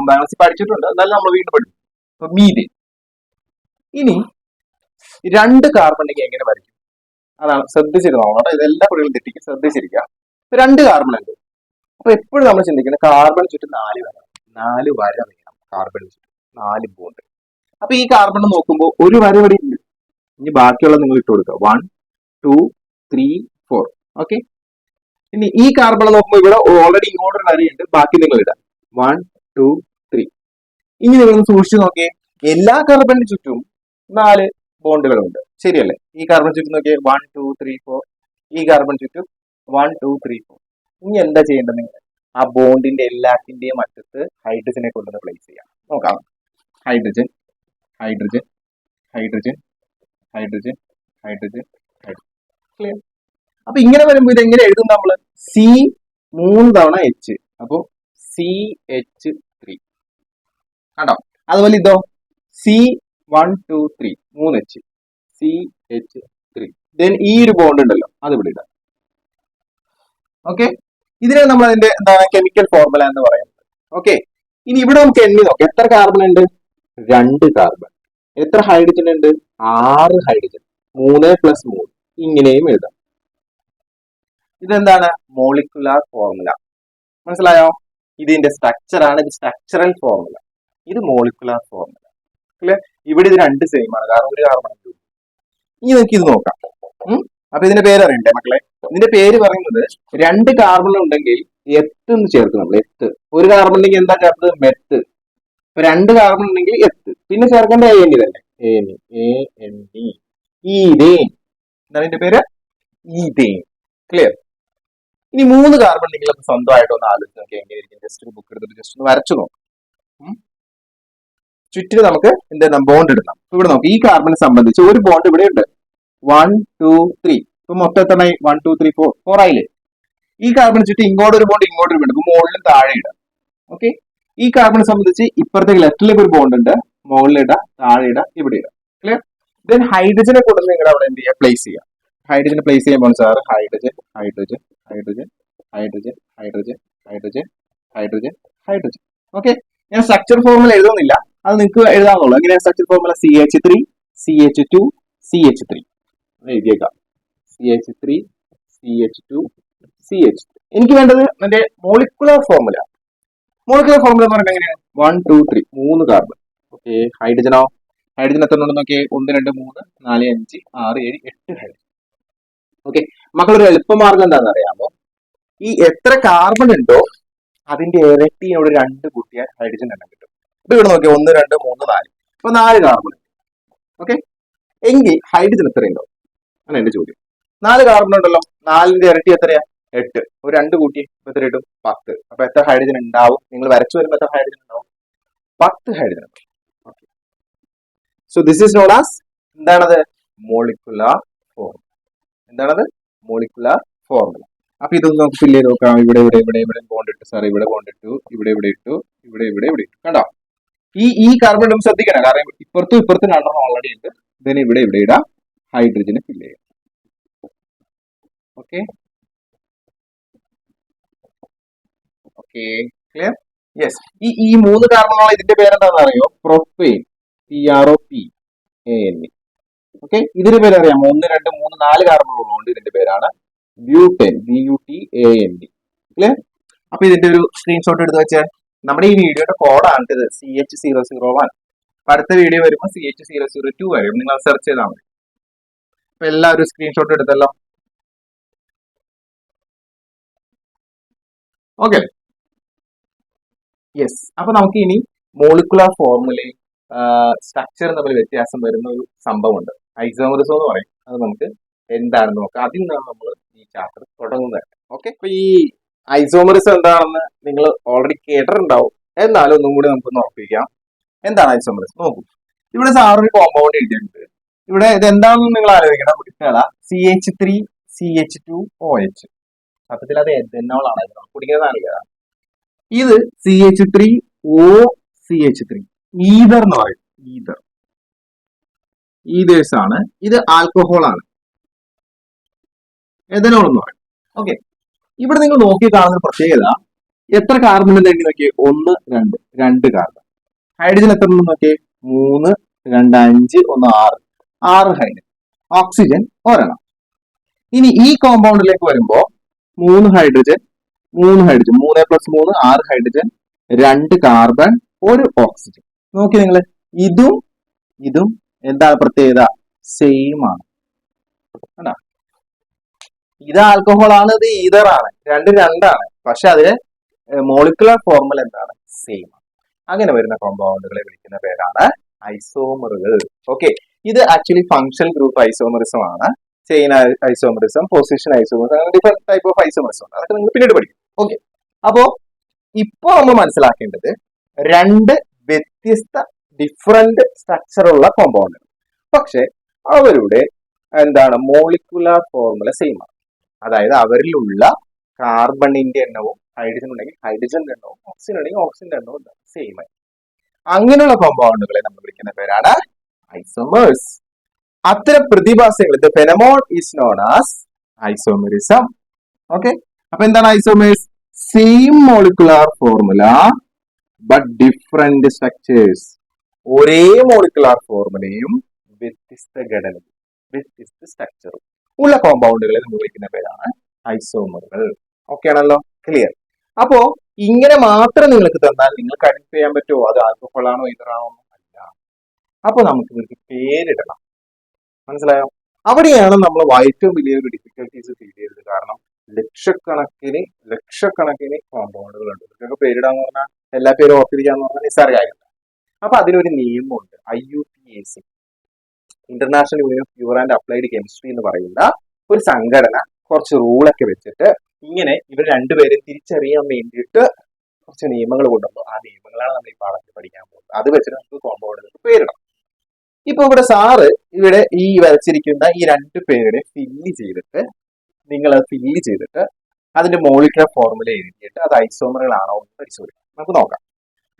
ബാലൻസ് പഠിച്ചിട്ടുണ്ട്, എന്നാലും നമ്മൾ വീണ്ടും പഠിക്കും. അപ്പൊ മീഥേൻ. ഇനി 2 കാർബൺ ഉണ്ടെങ്കിൽ എങ്ങനെ വരയ്ക്കും? അതാണ് ശ്രദ്ധിച്ചിരുന്നോളൂ. ഇതെല്ലാ കുട്ടികളും തെറ്റിക്കും, ശ്രദ്ധിച്ചിരിക്കുക. 2 കാർബൺ ഉണ്ട്. അപ്പൊ എപ്പോഴും നമ്മൾ ചിന്തിക്കുന്നത് കാർബൺ ചുറ്റും 4 വര വേണം. കാർബൺ ചുറ്റും 4 ബോണ്ട്. അപ്പൊ ഈ കാർബൺ നോക്കുമ്പോൾ ഒരു വര ഇവിടെ ഉണ്ട്. ഇനി ബാക്കിയുള്ള നിങ്ങൾ ഇട്ട് കൊടുക്കുക. 1 2 3 4. ഓക്കെ, ഇനി ഈ കാർബൺ നോക്കുമ്പോൾ ഇവിടെ ഓൾറെഡി ഇങ്ങോട്ട് ഒരു വരയുണ്ട്. ബാക്കി നിങ്ങൾ ഇടാം. 1 2 3. ഇനി നിങ്ങൾ സൂക്ഷിച്ചു നോക്കിയേ, എല്ലാ കാർബണിന് ചുറ്റും 4 ബോണ്ടുകളുണ്ട്. ശരിയല്ലേ? ഈ കാർബൺ ചുറ്റും നോക്കിയേ 1 2 3 4. ഈ കാർബൺ ചുറ്റും 1 2 3 4. ഇനി എന്താ ചെയ്യേണ്ടത്? നിങ്ങൾ ആ ബോണ്ടിന്റെ എല്ലാത്തിന്റെയും അറ്റത്ത് ഹൈഡ്രജനെ കൊണ്ടുവന്ന് പ്ലേസ് ചെയ്യാം. നോക്കാം. Hydrogen hydrogen hydrogen hydrogen hydrogen hydrogen. Clear? അപ്പൊ ഇങ്ങനെ വരുമ്പോൾ ഇത് എങ്ങനെ എഴുതും? നമ്മള് C 3 തവണ H. അപ്പൊ CH3. കണ്ടോ? അതുപോലെ ഇതോ C 1 2 3 3 H CH3. ദെൻ ഈ ഒരു ബോണ്ട് ഉണ്ടല്ലോ, അത് ഇവിടെ ഇടാം. ഓക്കെ, ഇതിനെ നമ്മൾ അതിന്റെ എന്താണ് കെമിക്കൽ ഫോർമുല എന്ന് പറയുന്നത്. ഓക്കെ, ഇനി ഇവിടെ നമുക്ക് എണ്ണി നോക്കാം. എത്ര കാർബൺ ഉണ്ട്? 2 കാർബൺ. എത്ര ഹൈഡ്രജൻ ഉണ്ട്? 6 ഹൈഡ്രജൻ. 3 + 3. ഇങ്ങനെയും എഴുതാം. ഇതെന്താണ്? Molecular formula. മനസ്സിലായോ? ഇതിന്റെ സ്ട്രക്ചർ ആണ്. ഇത് സ്ട്രക്ചറൽ ഫോർമുല. ഇത് മോളിക്കുലാർ ഫോർമുല. ക്ലിയർ? ഇവിടെ ഇത് 2 സെയിം ആണ്, കാരണം ഒരു കാർബൺ ഉണ്ട്. ഇനി നമുക്ക് ഇത് നോക്കാം. അപ്പൊ ഇതിന്റെ പേര് അറിയണ്ടേ മക്കളെ? ഇതിന്റെ പേര് പറയുന്നത് 2 കാർബൺ ഉണ്ടെങ്കിൽ എത്ത് എന്ന് ചേർക്കും നമ്മൾ. എത്ത്. ഒരു കാർബൺ ഉണ്ടെങ്കിൽ എന്താ ചേർത്തത്? മെത്ത്. ഇപ്പൊ 2 കാർബൺ ഉണ്ടെങ്കിൽ എത്ത്. പിന്നെ ചേർക്കേണ്ട ANE തന്നെ. ANE. ഈഥേൻ. എന്താണ് ഇതിന്റെ പേര്? ഈഥേൻ. ക്ലിയർ? ഇനി 3 കാർബൺ ഉണ്ടെങ്കിൽ അത് സ്വന്തമായിട്ട് ഒന്ന് ആലോചിച്ച് നോക്കി എങ്ങനെയായിരിക്കും. ജസ്റ്റ് ഒരു ബുക്ക് എടുത്തിട്ട് ജസ്റ്റ് ഒന്ന് വരച്ചു നോക്കാം. ചുറ്റിന് നമുക്ക് എന്താണ് ബോണ്ട് ഇടണം. ഇവിടെ നോക്കാം. ഈ കാർബണിനെ സംബന്ധിച്ച് ഒരു ബോണ്ട് ഇവിടെ ഉണ്ട്. 1 2 3. ഇപ്പൊ മൊത്തം എത്ര? 1 2 3 4. 4 ആയില്ലേ? ഈ കാർബൺ ചുറ്റും ഇങ്ങോട്ട് ഒരു ബോണ്ട്, ഇങ്ങോട്ട് ഒരു ബോണ്ട്. ഇപ്പൊ മുകളിലും താഴെ ഇടാം. ഓക്കെ, ഈ കാർബണിനെ സംബന്ധിച്ച് ഇപ്പുറത്തേക്ക് ലെഫ്റ്റിലേക്ക് ഒരു ബോണ്ട് ഉണ്ട്. മുകളിൽ ഇടാം, താഴെ ഇടാം, ഇവിടെ ഇടാം. ക്ലിയർ? ദെൻ ഹൈഡ്രജനെ കൊണ്ടുവന്ന് നിങ്ങൾ അവിടെ എന്ത് ചെയ്യുക? പ്ലേസ് ചെയ്യുക. ഹൈഡ്രജനെ പ്ലേസ് ചെയ്യുമ്പോൾ sir hydrogen hydrogen hydrogen hydrogen hydrogen hydrogen hydrogen hydrogen. Okay, ഞാൻ സ്ട്രക്ചർ ഫോർമുല എഴുതുന്നില്ല, അത് നിങ്ങൾക്ക് എഴുതാവുള്ളൂ. എങ്ങനെയാണ് structure formula? CH3 CH2 CH3 എഴുതിയേക്കാം. CH3 CH2 CH3. എനിക്ക് വേണ്ടത് എന്റെ മോളിക്കുലർ ഫോർമുല. മോളിക്കുലർ ഫോർമുല എന്ന് പറയുന്നത് എങ്ങനെയാണ്? 1 2 3. 3 കാർബൺ. ഓക്കെ, ഹൈഡ്രജനോ? ഹൈഡ്രജൻ എത്ര ഉണ്ടെന്ന് നോക്കിയേ. 1 2 3 4 5 6 7 8 ഹൈഡ്രജൻ. ഓക്കെ, മക്കളൊരു എളുപ്പമാർഗം എന്താണെന്ന് അറിയാമോ? ഈ എത്ര കാർബൺ ഉണ്ടോ അതിന്റെ ഇരട്ടിയോട് 2 കൂട്ടിയാൽ ഹൈഡ്രജൻ എണ്ണം കിട്ടും. അപ്പൊ ഇവിടെ നോക്കിയാൽ 1 2 3 4. അപ്പൊ 4 കാർബൺ. ഓക്കെ, എങ്കിൽ ഹൈഡ്രജൻ എത്ര ഉണ്ടാവും ആണ് എന്റെ ചോദ്യം. 4 കാർബൺ ഉണ്ടല്ലോ, 4ന്റെ ഇരട്ടി എത്രയാ? 8. ഒരു 2 കൂട്ടി എത്ര കിട്ടും? 10. അപ്പൊ എത്ര ഹൈഡ്രജൻ ഉണ്ടാവും? നിങ്ങൾ വരച്ചു വരുമ്പോൾ എത്ര ഹൈഡ്രജൻ ഉണ്ടാവും? 10 ഹൈഡ്രജൻ ഉണ്ടാവും. So this is known as എന്താണത്? Molecular formula. എന്താണത്? Molecular formula. അപ്പൊ ഇതൊന്ന് നമുക്ക് ഫില്ല് ചെയ്ത് നോക്കാം. ഇവിടെ ഇവിടെ ഇവിടെ ഇവിടെ ബോണ്ട് ഇട്ടു സാർ, ഇവിടെ ബോണ്ട് ഇട്ടു, ഇവിടെ ഇവിടെ ഇട്ടു, ഇവിടെ ഇവിടെ ഇവിടെ ഇട്ടു. കണ്ടോ? ഈ കാർബൺ നമ്മൾ ശ്രദ്ധിക്കണം, കാരണം ഇപ്പുറത്തും ഇപ്പുറത്തും രണ്ടെണ്ണം ഓൾറെഡി ഉണ്ട്. ഇതിന് ഇവിടെ ഇവിടെ ഇടാം, ഹൈഡ്രജന് ഫില്ല് ചെയ്യാം. Okay okay clear? യെസ്. ഈ 3 കാർബണുള്ള ഇതിന്റെ പേരെന്താണെന്ന് അറിയോ? പ്രൊപ്പെയിൻ. PROPANE. ഓക്കെ, ഇതിന്റെ പേര് അറിയാമോ? 1 2 3 4 കാർബൺ ഉള്ളതുകൊണ്ട് ഇതിന്റെ പേരാണ് ബ്യൂട്ടേൻ. BUTANE. ക്ലിയർ? അപ്പൊ ഇതിന്റെ ഒരു സ്ക്രീൻഷോട്ട് എടുത്ത് വെച്ചാൽ നമ്മുടെ ഈ വീഡിയോയുടെ കോഡാണ് ഇത്, CH001. അടുത്ത വീഡിയോ വരുമ്പോൾ CH002 വരും. നിങ്ങൾ സെർച്ച് ചെയ്താൽ മതി. അപ്പൊ എല്ലാവരും സ്ക്രീൻഷോട്ട് എടുത്തല്ലോ. Okay, yes. അപ്പൊ നമുക്ക് ഇനി മോളിക്കുലാർ ഫോർമുലയും സ്ട്രക്ചറും തമ്മിൽ വ്യത്യാസം വരുന്ന ഒരു സംഭവമുണ്ട്, ഐസോമറിസം എന്ന് പറയും. അത് നമുക്ക് എന്താണെന്ന് നോക്കാം. അതിൽ നിന്നാണ് നമ്മൾ ഈ ചാപ്റ്റർ തുടങ്ങുന്നത്. ഓക്കെ, അപ്പൊ ഈ ഐസോമറിസം എന്താണെന്ന് നിങ്ങൾ ഓൾറെഡി കേട്ടിട്ടുണ്ടാവും, എന്നാലും ഒന്നും കൂടി നമുക്കൊന്ന് ഉറപ്പിക്കാം. എന്താണ് ഐസോമറിസം? നോക്കൂ, ഇവിടെ സാറൊരു കോമ്പൗണ്ട് എഴുതിയിട്ടുണ്ട്. ഇവിടെ ഇത് എന്താണെന്ന് നിങ്ങൾ ആലോചിക്കണം. CH3CH2OH. സത്യത്തിൽ അത് എഥനോളാണ്, കുടിക്കുന്നതാണ്. ഇത് CH3OCH3 ഈതർ എന്ന് പറയും. ഈതേഴ്സ് ആണ്. ഇത് ആൽക്കഹോൾ ആണ്, എഥനോൾ എന്ന് പറയും. ഓക്കെ, ഇവിടെ നിങ്ങൾ നോക്കി കാണുന്ന പ്രത്യേകത, എത്ര കാർബൺ ഉണ്ട് എണ്ണി നോക്കിയേ? 1 2 2 കാർബൺ. ഹൈഡ്രജൻ എത്ര ഉണ്ടെന്ന് നോക്കിയേ? 3 2 5 1 6 6 ഹൈഡ്രജൻ. ഓക്സിജൻ ഒരെണ്ണം. ഇനി ഈ കോമ്പൗണ്ടിലേക്ക് വരുമ്പോ 3 hydrogen 3 hydrogen, 3 + 3 6 hydrogen, 2 carbon, 1 oxygen. നോക്കി നിങ്ങൾ, ഇതും എന്താണ് പ്രത്യേകത? സെയിം ആണ്. ഇത് ആൽക്കഹോൾ ആണ്, ഇത് ഈതർ ആണ്. രണ്ടാണ്, പക്ഷെ അതിന് മോളിക്കുലർ ഫോർമുല എന്താണ്? സെയിം. അങ്ങനെ വരുന്ന കോമ്പൗണ്ടുകളെ വിളിക്കുന്ന പേരാണ് ഐസോമറുകൾ. ഓക്കെ, ഇത് ആക്ച്വലി ഫങ്ഷണൽ ഗ്രൂപ്പ് ഐസോമറിസം ആണ്. ചെയിൻ ഐസോമറിസം, പൊസിഷൻ ഐസോമറിസം, അങ്ങനെ ഡിഫറെന്റ് ടൈപ്പ് ഓഫ് ഐസോമറിസം ഉണ്ട്. അതൊക്കെ നിങ്ങൾ പിന്നീട് പഠിക്കും. ഓക്കെ, അപ്പോ ഇപ്പൊ നമ്മൾ മനസ്സിലാക്കേണ്ടത് 2 വ്യത്യസ്ത ഡിഫറെന്റ് സ്ട്രക്ചർ ഉള്ള കോമ്പൗണ്ടുകൾ, പക്ഷെ അവരുടെ എന്താണ് മോളിക്കുലാർ ഫോർമുല സെയിം ആണ്. അതായത് അവരിലുള്ള കാർബണിന്റെ എണ്ണവും ഹൈഡ്രജൻ ഉണ്ടെങ്കിൽ ഹൈഡ്രജന്റെ എണ്ണവും, ഓക്സിജൻ ഉണ്ടെങ്കിൽ ഓക്സിജന്റെ എണ്ണവും സെയിം ആയി. അങ്ങനെയുള്ള കോമ്പൗണ്ടുകളെ നമ്മൾ വിളിക്കുന്ന പേരാണ് ഐസോമേഴ്സ്. അത്തരം പ്രതിഭാസങ്ങൾ, the phenomenon is known as isomerism. Okay, അപ്പൊ എന്താണ് isomers? Same molecular formula but different structures. ഒരേ മോളിക്കുലാർ ഫോർമുലയും വ്യത്യസ്ത ഘടനയും വ്യത്യസ്ത സ്ട്രക്ചറും ഉള്ള കോമ്പൗണ്ടുകളെ നമ്മൾ വിളിക്കുന്ന പേരാണ് ഐസോമറുകൾ. ഓക്കെ ആണല്ലോ? ക്ലിയർ? അപ്പോ ഇങ്ങനെ മാത്രം നിങ്ങൾക്ക് തന്നാൽ നിങ്ങൾക്ക് ഐഡന്റിഫൈ ചെയ്യാൻ പറ്റുമോ അത് ആൽക്കഹോൾ ആണോ ഈതറാണോ? അല്ല. അപ്പൊ നമുക്ക് ഇവർക്ക് പേരിടണം. മനസ്സിലായോ? അവിടെയാണ് നമ്മൾ ഏറ്റവും വലിയൊരു ഡിഫിക്കൽട്ടീസ് ഫീൽ ചെയ്തത്. കാരണം ലക്ഷക്കണക്കിന് കോമ്പൗണ്ടുകൾ ഉണ്ട്. ഇതൊക്കെ പേരിടാന്ന് പറഞ്ഞാൽ എല്ലാ പേരും ഓർത്തിരിക്കാന്ന് പറഞ്ഞാൽ നിസ്സാര കാര്യമില്ല. അപ്പൊ അതിനൊരു നിയമമുണ്ട്, IUPAC, international union of pure and applied chemistry എന്ന് പറയുന്ന ഒരു സംഘടന കുറച്ച് റൂളൊക്കെ വെച്ചിട്ട് ഇങ്ങനെ ഇവർ രണ്ടുപേരും തിരിച്ചറിയാൻ വേണ്ടിയിട്ട് കുറച്ച് നിയമങ്ങൾ കൊണ്ടുവന്നു. ആ നിയമങ്ങളാണ് നമ്മൾ ഈ പാഠത്തിൽ പഠിക്കാൻ പോകുന്നത്. അത് വെച്ചിട്ട് നമുക്ക് കോമ്പൗണ്ടുകൾക്ക് പേരിടാം. ഇപ്പൊ ഇവിടെ സാറ് ഇവിടെ ഈ വരച്ചിരിക്കുന്ന ഈ 2 പേരെ ഫില്ല് ചെയ്തിട്ട് അതിന്റെ മോളിക്കുലർ ഫോർമുല എഴുതിയിട്ട് അത് ഐസോമറുകളാണോ എന്ന് പരിശോധിക്കാം. നമുക്ക് നോക്കാം.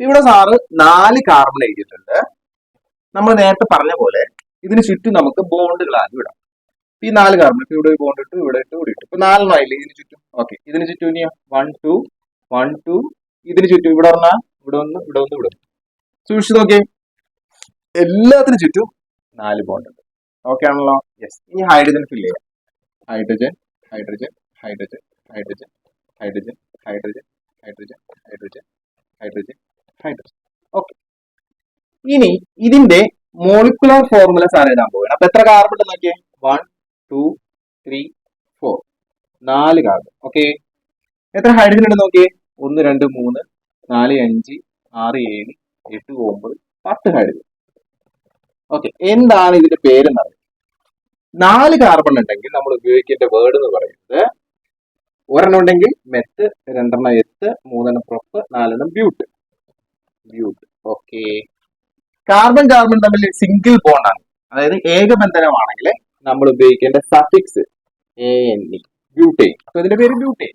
ഇവിടെ സാറ് 4 കാർബൺ എഴുതിയിട്ടുണ്ട്. നമ്മൾ നേരത്തെ പറഞ്ഞ പോലെ ഇതിന് ചുറ്റും നമുക്ക് ബോണ്ടുകൾ ആദ്യം ഇടാം. ഈ 4 കാർബൺ ഇപ്പൊ ഇവിടെ ബോണ്ട് ഇട്ടു, ഇവിടെ ഇട്ടു, ഇവിടെ ഇട്ടു. ഇപ്പൊ 4 ആയില്ലേ ഇതിന് ചുറ്റും? ഓക്കെ, ഇതിന് ചുറ്റും ഇനിയോ 1 2 ഇതിന് ചുറ്റും ഇവിടെ പറഞ്ഞാൽ ഇവിടെ ഒന്ന്, ഇവിടെ ഒന്ന്, ഇവിടെ. സൂക്ഷിച്ചു നോക്കിയേ, എല്ലാത്തിനും ചുറ്റും 4 ബോണ്ട് ഉണ്ട്. ഓക്കെ ആണല്ലോ? യെസ്. ഇനി ഹൈഡ്രജൻ ഫില്ല് ചെയ്യാം. Hydrogen hydrogen hydrogen hydrogen hydrogen hydrogen hydrogen hydrogen hydrogen hydrogen. Okay, ഇനി ഇതിന്റെ മോളിക്കുലർ ഫോർമുല സാർ എഴുതാൻ പോവുകയാണ്. അപ്പൊ എത്ര കാർബൺ ഉണ്ടെന്ന് നോക്കിയേ? 1 2 3 4 4 കാർബൺ. ഓക്കെ, എത്ര ഹൈഡ്രജൻ ഉണ്ടെന്ന് നോക്കിയേ? 1 2 3 4 5 6 7 8 9 10 ഹൈഡ്രജൻ. ഓക്കെ, എന്താണ് ഇതിന്റെ പേരെന്ന് അറിയാം. 4 കാർബൺ ഉണ്ടെങ്കിൽ നമ്മൾ ഉപയോഗിക്കേണ്ട വേർഡ് എന്ന് പറയുന്നത് ഒരെണ്ണം ഉണ്ടെങ്കിൽ മെത്ത്, 2 എത്ത്, 3 പ്രൊപ്പ്, 4 ബ്യൂട്ട്. ബ്യൂട്ട്. ഓക്കെ, കാർബൺ കാർബൺ തമ്മിൽ സിംഗിൾ ബോണ്ട് ആണ്, അതായത് ഏകബന്ധനമാണെങ്കിൽ നമ്മൾ ഉപയോഗിക്കേണ്ട സഫിക്സ് ANE, ബ്യൂട്ടേൻ. അപ്പൊ ഇതിന്റെ പേര് ബ്യൂട്ടേൻ.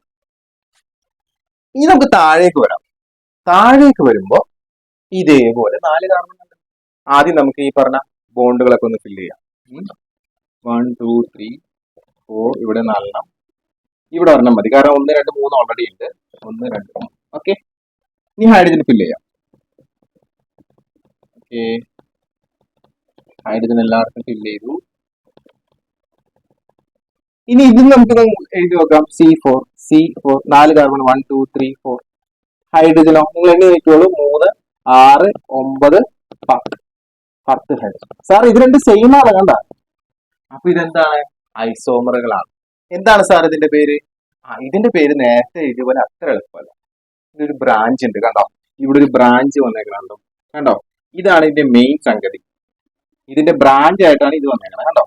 ഇനി നമുക്ക് താഴേക്ക് വരാം. താഴേക്ക് വരുമ്പോ ഇതേപോലെ 4 കാർബൺ ഉണ്ട്. ആദ്യം നമുക്ക് ഈ പറഞ്ഞ ബോണ്ടുകളൊക്കെ ഒന്ന് ഫില്ല് ചെയ്യാം. 1 2 3 4, ഇവിടെ 4, ഇവിടെ ഒരെണ്ണം മതി, കാരണം 1 2 3 ഓൾറെഡി ഉണ്ട്. 1 2 3. ഓക്കെ, ഇനി ഹൈഡ്രജൻ ഫില്ല് ചെയ്യാം. ഓക്കെ, ഹൈഡ്രജൻ എല്ലാവർക്കും ഫില്ല് ചെയ്തു. ഇനി ഇതിന് നമുക്ക് എഴുതി നോക്കാം. C4 4 carbon 1 2 3 4. ഹൈഡ്രജനോ നിങ്ങൾ എണ്ണി നോക്കിയോളൂ. 3 6 9 10 ഹൈഡ്രജൻ. സാർ ഇത് രണ്ട് സെയിം ആണ്, കണ്ട? അപ്പൊ ഇതെന്താണ്? ഐസോമറുകളാണ്. എന്താണ് സാർ ഇതിന്റെ പേര്? ഇതിന്റെ പേര് നേരത്തെ എഴുതിയ പോലെ അത്ര എളുപ്പമല്ല. ഇതൊരു ബ്രാഞ്ച് ഉണ്ട്, കണ്ടോ? ഇവിടെ ഒരു ബ്രാഞ്ച് വന്നേക്കണോ? കണ്ടോ? ഇതാണ് ഇതിന്റെ മെയിൻ സംഗതി. ഇതിന്റെ ബ്രാഞ്ച് ആയിട്ടാണ് ഇത് വന്നേക്കണത്, കണ്ടോ?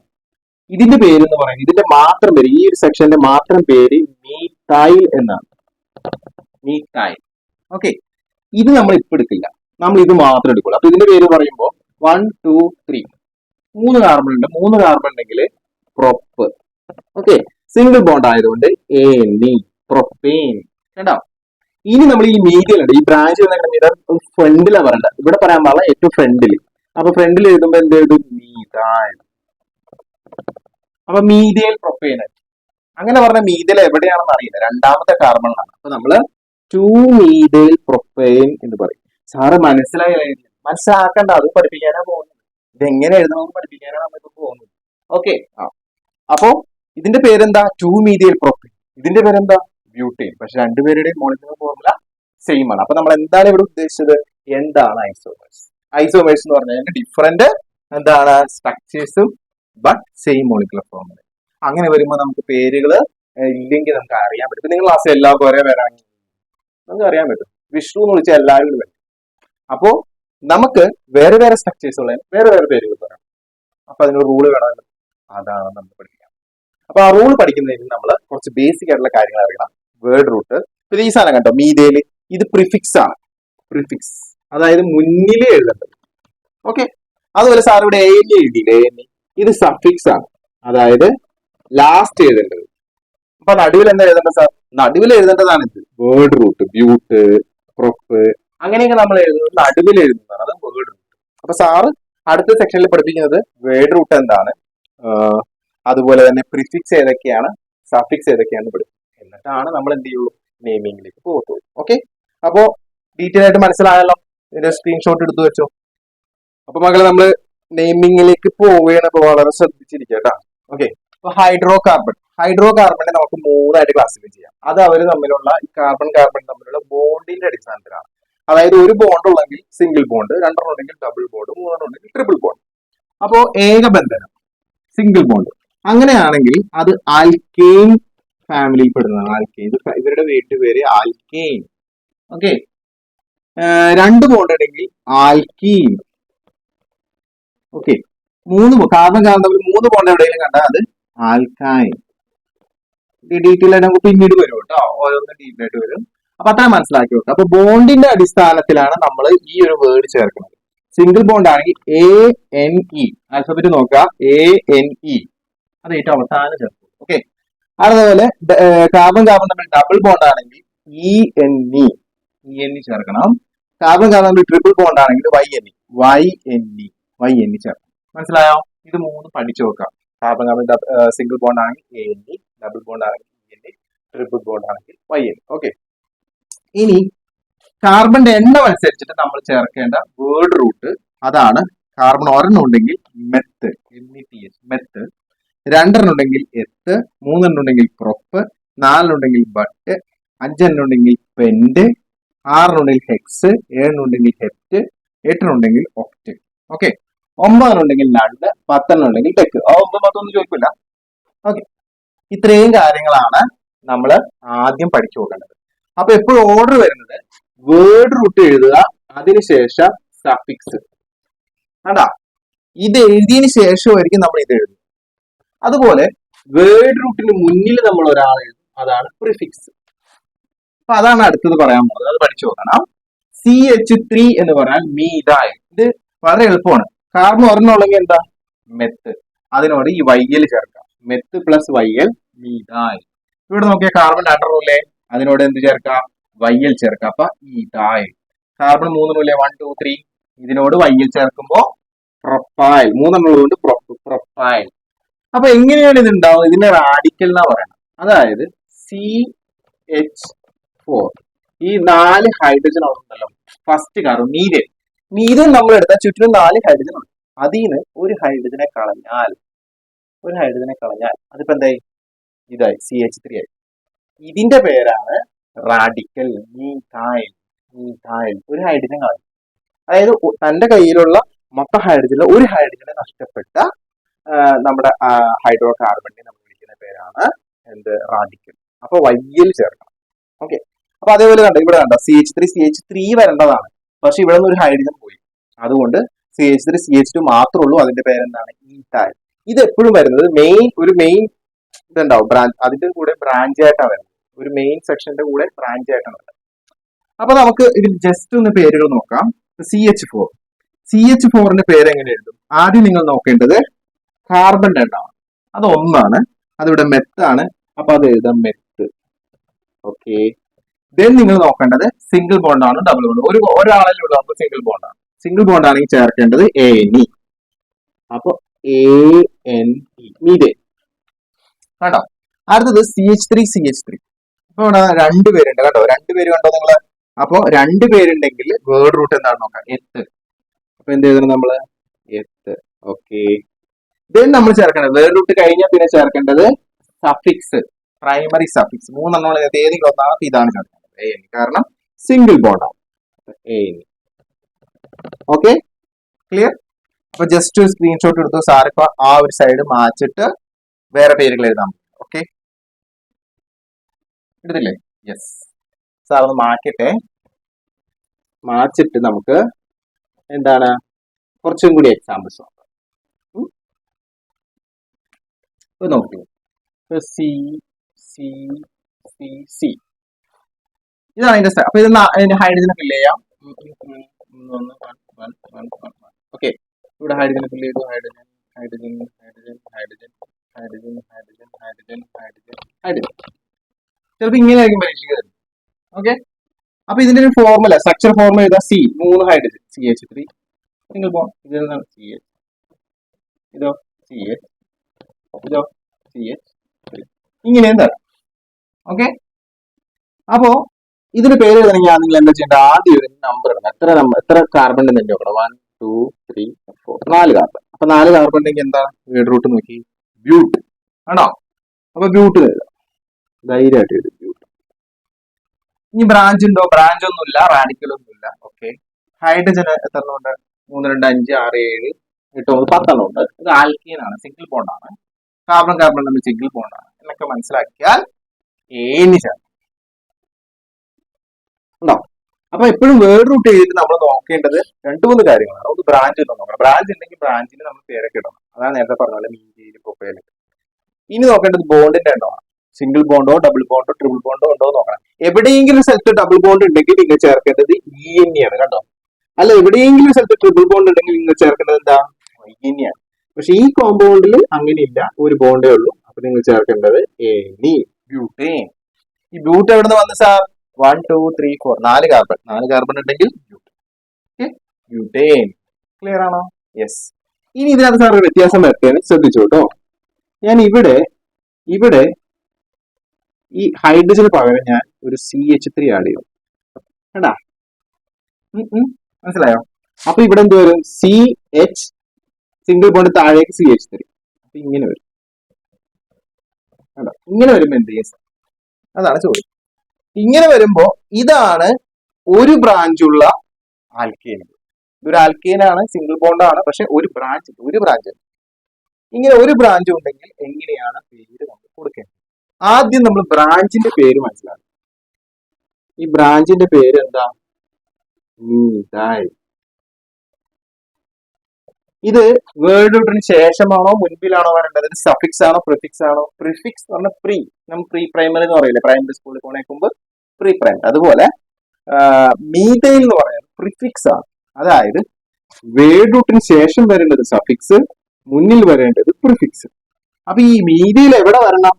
ഇതിന്റെ പേര് എന്ന് പറയുന്നത്, ഇതിന്റെ മാത്രം പേര്, ഈ ഒരു സെക്ഷന്റെ മാത്രം പേര് മീഥൈൽ എന്നാണ്. മീഥൈൽ. ഓക്കെ, ഇത് നമ്മൾ ഇപ്പൊ എടുക്കില്ല, നമ്മൾ ഇത് മാത്രം എടുക്കുള്ളൂ. അപ്പൊ ഇതിന്റെ പേര് പറയുമ്പോൾ 1 2 3 3 കാർബൺ ഉണ്ട്. 3 കാർബൺ ഉണ്ടെങ്കിൽ പ്രൊപ്പ്. ഓക്കെ, സിംഗിൾ ബോണ്ട് ആയതുകൊണ്ട് ANE, പ്രൊപ്പേൻ. കണ്ടോ? ഇനി നമ്മൾ ഈ മീഥൈൽ ഉണ്ട്, ഈ ബ്രാഞ്ച് വന്നിട്ട് ഫ്രണ്ടിലാണ് പറയണ്ട, ഇവിടെ പറയാൻ പാടില്ല, ഏറ്റവും ഫ്രണ്ടിൽ. അപ്പൊ ഫ്രണ്ടിൽ എഴുതുമ്പോ എന്ത് എഴുതും? മീഥൈൽ. അപ്പൊ മീഥൈൽ പ്രൊപ്പേൻ. അങ്ങനെ പറഞ്ഞ മീഥൈൽ എവിടെയാണെന്ന് അറിയില്ല, രണ്ടാമത്തെ കാർബണിലാണ്. അപ്പൊ നമ്മള് 2 മീഥൈൽ പ്രൊപ്പൈൻ എന്ന് പറയും. സാറ് മനസ്സിലാക്കണ്ട, അത് പഠിപ്പിക്കാനാ പോകുന്നത്. ഇതെങ്ങനെ എഴുതണമെന്ന് പഠിപ്പിക്കാനാണ് നമ്മളിപ്പോ പോകുന്നത്. ഓക്കെ, അപ്പോ ഇതിന്റെ പേരെന്താ? 2 മീഥൈൽ പ്രൊപ്പൈൻ. ഇതിന്റെ പേരെന്താ? ബ്യൂട്ടേൻ. പക്ഷെ രണ്ടുപേരുടെയും മോളിക്യുലർ ഫോർമുല സെയിം ആണ്. അപ്പൊ നമ്മൾ എന്താണ് ഇവിടെ ഉദ്ദേശിച്ചത്? എന്താണ് ഐസോമേഴ്സ്? ഐസോമേഴ്സ് എന്ന് പറഞ്ഞാൽ ഡിഫറെന്റ് എന്താണ് സ്ട്രക്ചേഴ്സും ബട്ട് സെയിം മോളിക്യുലർ ഫോർമുല. അങ്ങനെ വരുമ്പോൾ നമുക്ക് പേരുകൾ ഇല്ലെങ്കിൽ നമുക്ക് അറിയാൻ പറ്റും. നിങ്ങൾ ക്ലാസ്സിൽ എല്ലാവർക്കും ഒരേ പേരാണ് നമുക്ക് അറിയാൻ പറ്റും. വിഷ്ണു എന്ന് വിളിച്ചാൽ എല്ലാവരും വരും. അപ്പോ നമുക്ക് വേറെ വേറെ സ്ട്രക്ചേഴ്സ് ഉള്ള വേറെ വേറെ പേരുകൾ പറയാം. അപ്പൊ അതിനൊരു റൂള് വേണമല്ലോ, അതാണ് നമ്മൾ പഠിക്കാം. അപ്പൊ ആ റൂൾ പഠിക്കുന്നതിന് നമ്മൾ കുറച്ച് ബേസിക് ആയിട്ടുള്ള കാര്യങ്ങൾ അറിയണം. Word root. ഈ സാധനം കണ്ടോ, മീഥൈൽ, ഇത് പ്രിഫിക്സ് ആണ്. പ്രിഫിക്സ് അതായത് മുന്നിലേ എഴുതേണ്ടത്. ഓക്കെ, അതുപോലെ സാർ ഇവിടെ ANE എഴുതിയില്ലേ? ANE ഇത് സഫിക്സ് ആണ്, അതായത് ലാസ്റ്റ് എഴുതേണ്ടത്. അപ്പൊ നടുവിൽ എന്താ എഴുതേണ്ടത് സാർ? നടുവിൽ എഴുതേണ്ടതാണ് ഇത് വേർഡ് റൂട്ട്, ബ്യൂട്ട്, പ്രൊപ്പ്, അങ്ങനെയൊക്കെ നമ്മൾ എഴുതുന്നത് നടുവിൽ എഴുതുന്നതാണ്, അത് വേർഡ് റൂട്ട്. അപ്പൊ സാറ് അടുത്ത സെക്ഷനിൽ പഠിപ്പിക്കുന്നത് വേർഡ് റൂട്ട് എന്താണ്, അതുപോലെ തന്നെ പ്രിഫിക്സ് ഏതൊക്കെയാണ്, സഫിക്സ് ഏതൊക്കെയാണ് പഠിക്കും. എന്നിട്ടാണ് നമ്മൾ എന്ത് ചെയ്യുള്ളൂ, നെയിമിംഗിലേക്ക് പോകത്തുള്ളൂ. ഓക്കെ, അപ്പോ ഡീറ്റെയിൽ ആയിട്ട് മനസ്സിലായല്ലോ. ഇതിന്റെ സ്ക്രീൻഷോട്ട് എടുത്തു വെച്ചോ. അപ്പൊ മക്കളെ നമ്മൾ നെയിമിംഗിലേക്ക് പോവുകയാണ്. ഇപ്പൊ വളരെ ശ്രദ്ധിച്ചിരിക്കുക കേട്ടോ. ഓക്കെ, അപ്പൊ ഹൈഡ്രോ കാർബണിനെ നമുക്ക് 3 ആയിട്ട് ക്ലാസിഫൈ ചെയ്യാം. അത് അവർ തമ്മിലുള്ള കാർബൺ തമ്മിലുള്ള ബോണ്ടിന്റെ അടിസ്ഥാനത്തിലാണ്. അതായത് ഒരു ബോണ്ട് ഉള്ളെങ്കിൽ സിംഗിൾ ബോണ്ട്, 2 ഉണ്ടെങ്കിൽ ഡബിൾ ബോണ്ട്, 3 ഉണ്ടെങ്കിൽ ട്രിപ്പിൾ ബോണ്ട്. അപ്പോ ഏകബന്ധനം സിംഗിൾ ബോണ്ട് അങ്ങനെയാണെങ്കിൽ അത് ആൽക്കെയിൻ ഫാമിലിയിൽ പെടുന്നതാണ്. ആൽക്കെയിൻ, ഇവരുടെ പേര് ആൽക്കെയിൻ. ഓക്കെ, 2 ബോണ്ട് ഉണ്ടെങ്കിൽ ആൽക്കീൻ. ഓക്കെ, 3 കാർബൺ തമ്മിൽ 3 ബോണ്ട് എവിടെയെങ്കിലും കണ്ടാൽ അത് ആൽക്കൈൻ. ഡീറ്റെയിൽ ആയിട്ട് നമുക്ക് പിന്നീട് വരും കേട്ടോ, ഓരോന്നും ഡീറ്റെയിൽ ആയിട്ട് വരും. അപ്പൊ അത്ര മനസ്സിലാക്കി വെക്കുക. അപ്പൊ ബോണ്ടിന്റെ അടിസ്ഥാനത്തിലാണ് നമ്മൾ ഈ ഒരു വേർഡ് ചേർക്കുന്നത്. സിംഗിൾ ബോണ്ട് ആണെങ്കിൽ ANE, ആൽഫബറ്റ് നോക്കുക, ANE, അത് ഏറ്റവും അവസാനം ചേർക്കും. ഓക്കെ, അതുപോലെ കാർബൺ തമ്മിൽ ഡബിൾ ബോണ്ട് ആണെങ്കിൽ ENE ചേർക്കണം. കാർബൺ തമ്മിൽ ട്രിപ്പിൾ ബോണ്ട് ആണെങ്കിൽ YNE ചേർക്കണം. മനസ്സിലായോ? ഇത് 3 പഠിച്ചു നോക്കാം. കാർബൺ സിംഗിൾ ബോണ്ട് ആണെങ്കിൽ ANE, ഡബിൾ ബോണ്ട് ആണെങ്കിൽ ENE, ട്രിപ്പിൾ ബോണ്ട് ആണെങ്കിൽ YNE. ഓക്കെ, ഇനി കാർബണിന്റെ എണ്ണം അനുസരിച്ചിട്ട് നമ്മൾ ചേർക്കേണ്ട വേർഡ് റൂട്ട്, അതാണ് കാർബൺ ഒരെണ്ണം ഉണ്ടെങ്കിൽ മെത്ത്, മെത്ത്, 2 ഉണ്ടെങ്കിൽ എത്ത്, 3 ഉണ്ടെങ്കിൽ പ്രൊപ്പ്, 4 ഉണ്ടെങ്കിൽ ബട്ട്, 5 ഉണ്ടെങ്കിൽ പെന്റ്, 6 ഉണ്ടെങ്കിൽ ഹെക്സ്, 7 ഉണ്ടെങ്കിൽ ഹെപ്റ്റ്, 8 ഉണ്ടെങ്കിൽ ഒക്റ്റ്. ഓക്കെ, 9 ഉണ്ടെങ്കിൽ നണ്ട്, 10 ഉണ്ടെങ്കിൽ ടെക്ക്. 9 10 ഒന്നും ചോദിക്കില്ല. ഓക്കെ, ഇത്രയും കാര്യങ്ങളാണ് നമ്മൾ ആദ്യം പഠിച്ചു നോക്കേണ്ടത്. അപ്പൊ എപ്പോഴും ഓർഡർ വരുന്നത് വേർഡ് റൂട്ട് എഴുതുക, അതിനുശേഷം സഫിക്സ്. കണ്ടാ, ഇത് എഴുതിയതിന് ശേഷമായിരിക്കും നമ്മൾ ഇത് എഴുതുന്നത്. അതുപോലെ വേർഡ് റൂട്ടിന് മുന്നിൽ നമ്മൾ ഒരാൾ എഴുതും, അതാണ് പ്രിഫിക്സ്. അപ്പൊ അതാണ് അടുത്തത് പറയാൻ പോകുന്നത്, അത് പഠിച്ചു നോക്കണം. CH3 എന്ന് പറഞ്ഞാൽ മീതായ്. ഇത് വളരെ എളുപ്പമാണ്. കാരണം ഒരെണ്ണമുള്ളെങ്കിൽ എന്താ, മെത്ത്. അതിനോട് ഈ YL ചേർക്കാം. Meth plus YL മീതായ്. ഇവിടെ നോക്കിയാൽ കാർബൺ രണ്ടെണ്ണമില്ലേ, അതിനോട് എന്ത് ചേർക്കാം, YL ചേർക്കാം. അപ്പൊ ഈതായ്. കാർബൺ 3 1 2 3, ഇതിനോട് YL ചേർക്കുമ്പോ പ്രൊപ്പൈൽ. 3 ഉള്ളതുകൊണ്ട് പ്രൊപ്പൈൽ. അപ്പൊ എങ്ങനെയാണ് ഇത് ഉണ്ടാവുന്നത്, ഇതിന്റെ റാഡിക്കൽ എന്നാ പറയുന്നത്. അതായത് CH4, ഈ 4 ഹൈഡ്രജൻ ഉണ്ടല്ലോ, ഫസ്റ്റ് കാർബൺ മീഥേൻ നമ്മൾ എടുത്താൽ ചുറ്റിനും 4 ഹൈഡ്രജൻ ഉണ്ട്. അതിന് ഒരു ഹൈഡ്രജനെ കളഞ്ഞാൽ അതിപ്പോ എന്തായി, ഇതായി CH3 ആയി. ഇതിന്റെ പേരാണ് റാഡിക്കൽ, മീഥൈൽ. ഒരു ഹൈഡ്രജൻ കളഞ്ഞു, അതായത് തന്റെ കയ്യിലുള്ള മൊത്തം ഹൈഡ്രജനിൽ ഒരു ഹൈഡ്രജനെ നഷ്ടപ്പെട്ട നമ്മുടെ ഹൈഡ്രോ കാർബണിനെ നമ്മൾ വിളിക്കുന്ന പേരാണ് എന്ത്, റാഡിക്കൽ. അപ്പൊ YL ചേർക്കണം. ഓക്കെ. അപ്പൊ അതേപോലെ കണ്ട, ഇവിടെ കണ്ട CH3 വരേണ്ടതാണ്, പക്ഷെ ഇവിടെ നിന്ന് ഒരു ഹൈഡ്രജൻ പോയി, അതുകൊണ്ട് CH3 CH2 മാത്രമേ ഉള്ളൂ. അതിന്റെ പേരെന്താണ്, ഈഥൈൽ. ഇത് എപ്പോഴും വരുന്നത് ഒരു മെയിൻ ഇതുണ്ടാവും, ബ്രാഞ്ച്, അതിന്റെ കൂടെ ബ്രാഞ്ച് ആയിട്ടാണ് വരുന്നത്. ഒരു മെയിൻ സെക്ഷന്റെ കൂടെ ബ്രാഞ്ച് ആയിട്ടാണ് വരുന്നത്. അപ്പൊ നമുക്ക് ഇതിൽ ജസ്റ്റ് ഒന്ന് പേരുകൾ നോക്കാം. CH4ന്റെ പേര് എങ്ങനെ എഴുതും? ആദ്യം നിങ്ങൾ നോക്കേണ്ടത് കാർബൺ എണ്ണമാണ്, അത് ഒന്നാണ്, അതിവിടെ മെത്താണ്. അപ്പൊ അത് എഴുതാം മെത്ത്. ഓക്കെ. ദെൻ നിങ്ങൾ നോക്കേണ്ടത് സിംഗിൾ ബോണ്ട് ആണ്, ഡബിൾ ബോണ്ട്. ഒരാളിലുള്ള നമുക്ക് സിംഗിൾ ബോണ്ട് ആണ്. സിംഗിൾ ബോണ്ട് ആണെങ്കിൽ ചേർക്കേണ്ടത് ANE. അപ്പൊ ANE, മീഥേൻ. കണ്ടോ? അടുത്തത് CH3. അപ്പൊ ഇവിടെ 2 പേരുണ്ട് കേട്ടോ, 2 പേര് കണ്ടോ നിങ്ങള്? അപ്പൊ 2 പേരുണ്ടെങ്കിൽ വേർഡ് റൂട്ട് എന്താണ് നോക്കാം, എത്ത്. അപ്പൊ എന്ത് എഴുതണം നമ്മള്, എത്ത്. ഓക്കെ. ദെൻ നമ്മൾ ചേർക്കേണ്ടത്, വേർഡ് റൂട്ട് കഴിഞ്ഞാൽ പിന്നെ ചേർക്കേണ്ടത് സഫിക്സ്, പ്രൈമറി സഫിക്സ്. 3 എണ്ണം ഏതെങ്കിലും ഒന്നാണ്. അപ്പൊ ഇതാണ് ചേർക്കേണ്ടത് ANE, കാരണം സിംഗിൾ ബോണ്ട് ആണ്. ANE. Okay, clear? അപ്പൊ ജസ്റ്റ് ഒരു സ്ക്രീൻഷോട്ട് എടുത്തു, സാറിപ്പോ ആ ഒരു സൈഡ് മാച്ചിട്ട് വേറെ പേരുകൾ എഴുതാം. ഓക്കെ, എടുത്തില്ലേ? യെസ്. സാർ ഒന്ന് മാറ്റട്ടെ, മാച്ചിട്ട് നമുക്ക് എന്താണ് കുറച്ചും കൂടി എക്സാമ്പിൾസ് നോക്കാം. നോക്കൂ, C. ഇതാണ് അതിന്റെ സ്റ്റെപ്പ്. അപ്പൊ ഇത് അതിന്റെ ഹൈഡ്രജനെ ഫില്ല് ചെയ്യാം. ഓക്കെ, ഇവിടെ ഹൈഡ്രജനെ ഫില്ല് ചെയ്തു. ഹൈഡ്രജൻ. ചിലപ്പോ ഇങ്ങനെ ആയിരിക്കും പരീക്ഷിക്കുന്നത്. ഓക്കെ. അപ്പൊ ഇതിന്റെ ഒരു ഫോർമുല, സ്ട്രക്ചർ ഫോർമുല ചെയ്താൽ C, 3 hydrogen, CH3 single bond. ഇതെന്താണ് CH, ഇതോ CH, ഇതോ CH3, ഇങ്ങനെ എന്താണ്. ഓക്കെ. അപ്പോ ഇതിന് പേര് എഴുതണമെങ്കിൽ നിങ്ങൾ എന്താ ചെയ്യേണ്ടത്, ആദ്യം ഒരു നമ്പർ ഇടണം. എത്ര കാർബൺ ഉണ്ടെന്ന് നോക്കണം. 1 2 3 4, 4 കാർബൺ. അപ്പൊ 4 കാർബൺ ഉണ്ടെങ്കിൽ എന്താ, വേർഡ് റൂട്ട് നോക്കി, ബ്യൂട്ട് ആണോ? അപ്പൊ ബ്യൂട്ട് എഴുതാം, ധൈര്യമായിട്ട് എഴുതും ബ്യൂട്ട്. ഇനി ബ്രാഞ്ച് ഉണ്ടോ? ബ്രാഞ്ച് ഒന്നുമില്ല, റാഡിക്കൽ ഒന്നുമില്ല. ഓക്കെ. ഹൈഡ്രജൻ എത്ര എണ്ണം ഉണ്ട്? 3 2 5 6 7 8 9 10 എണ്ണം ഉണ്ട്. ഇത് ആൽക്കീൻ ആണ്, സിംഗിൾ ബോണ്ട് ആണ്. കാർബൺ തമ്മിൽ സിംഗിൾ ബോണ്ട് ആണ് എന്നൊക്കെ മനസ്സിലാക്കിയാൽ ANE ചേർക്കാം. ഉണ്ടോ? അപ്പൊ എപ്പോഴും വേർഡ് റൂട്ട് ചെയ്തിട്ട് നമ്മൾ നോക്കേണ്ടത് 2-3 കാര്യങ്ങളാണ്. ഒന്ന് ബ്രാഞ്ച് ഉണ്ടോ നോക്കണം. ബ്രാഞ്ച് ഉണ്ടെങ്കിൽ ബ്രാഞ്ചിന് നമ്മൾ പേരൊക്കെ ഇടണം. അതാണ് നേരത്തെ പറഞ്ഞ പോലെ മീഥൈൽ, പ്രൊപ്പൈൽ. ഇനി നോക്കേണ്ടത് ബോണ്ടിന്റെ എണ്ണമാണ്. സിംഗിൾ ബോണ്ടോ ഡബിൾ ബോണ്ടോ ട്രിപ്പിൾ ബോണ്ടോ ഉണ്ടോ നോക്കണം. എവിടെയെങ്കിലും സ്ഥലത്ത് ഡബിൾ ബോണ്ട് ഉണ്ടെങ്കിൽ നിങ്ങൾ ചേർക്കേണ്ടത് ENE ആണ്. കണ്ടോ? അല്ല, എവിടെയെങ്കിലും സ്ഥലത്ത് ട്രിപ്പിൾ ബോണ്ട് ഉണ്ടെങ്കിൽ നിങ്ങൾ ചേർക്കേണ്ടത് എന്താ, YNE ആണ്. പക്ഷെ ഈ കോമ്പൗണ്ടിൽ അങ്ങനെയില്ല, ഒരു ബോണ്ടേ ഉള്ളൂ. അപ്പൊ നിങ്ങൾ ചേർക്കേണ്ടത് ANE, ബ്യൂട്ടേൻ. ഈ ബ്യൂട്ട് എവിടെ നിന്ന് വന്ന് സാർ? 1 2 3 4, 4 കാർബൺ ഉണ്ടെങ്കിൽ ബ്യൂട്ടേൻ. ക്ലിയർ ആണോ? യെസ്. ഇനി ഇതിനകത്ത് സാർ ഒരു വ്യത്യാസം വരുത്തേന് ശ്രദ്ധിച്ചു കേട്ടോ. ഞാൻ ഇവിടെ ഈ ഹൈഡ്രജന് പകരം ഞാൻ ഒരു CH3 ആഡ് ചെയ്യും. കേട്ടാ? മനസ്സിലായോ? അപ്പൊ ഇവിടെ എന്ത് വരും? CH സിംഗിൾ ബോണ്ട് താഴേക്ക് CH3. അപ്പൊ ഇങ്ങനെ വരും. കേട്ടോ? ഇങ്ങനെ വരുമ്പോ എന്ത് ചെയ്യും? അതാണ് ചോദ്യം. ഇങ്ങനെ വരുമ്പോ ഇതാണ് ഒരു ബ്രാഞ്ചുള്ള ആൽക്കെയിൻ. ഇതൊരു ആൽക്കെയിനാണ്, സിംഗിൾ ബോണ്ട് ആണ്, പക്ഷെ ഒരു ബ്രാഞ്ച്. ഇങ്ങനെ ഒരു ബ്രാഞ്ച് ഉണ്ടെങ്കിൽ എങ്ങനെയാണ് പേര് നമ്മൾ കൊടുക്കേണ്ടത്? ആദ്യം നമ്മൾ ബ്രാഞ്ചിന്റെ പേര് മനസ്സിലാക്കും. ഈ ബ്രാഞ്ചിന്റെ പേര് എന്താ? മീഥൈൽ. ഇത് വേർഡ് റൂട്ടിന് ശേഷമാണോ മുൻപിലാണോ വരേണ്ടത്? ഇത് സഫിക്സ് ആണോ പ്രിഫിക്സ് ആണോ? പ്രിഫിക്സ് എന്ന് പറഞ്ഞാൽ പ്രീ, നമ്മൾ പ്രീ പ്രൈമറി എന്ന് പറയില്ലേ, പ്രൈമറി സ്കൂളിൽ പോണേക്കുമ്പോൾ പ്രീ പ്രൈമറി. അതുപോലെ മീതയിൽ എന്ന് പറയുന്നത് പ്രിഫിക്സ് ആണ്. അതായത് വേർഡ് റൂട്ടിന് ശേഷം വരേണ്ടത് സഫിക്സ്, മുന്നിൽ വരേണ്ടത് പ്രിഫിക്സ്. അപ്പൊ ഈ മീതയിൽ എവിടെ വരണം?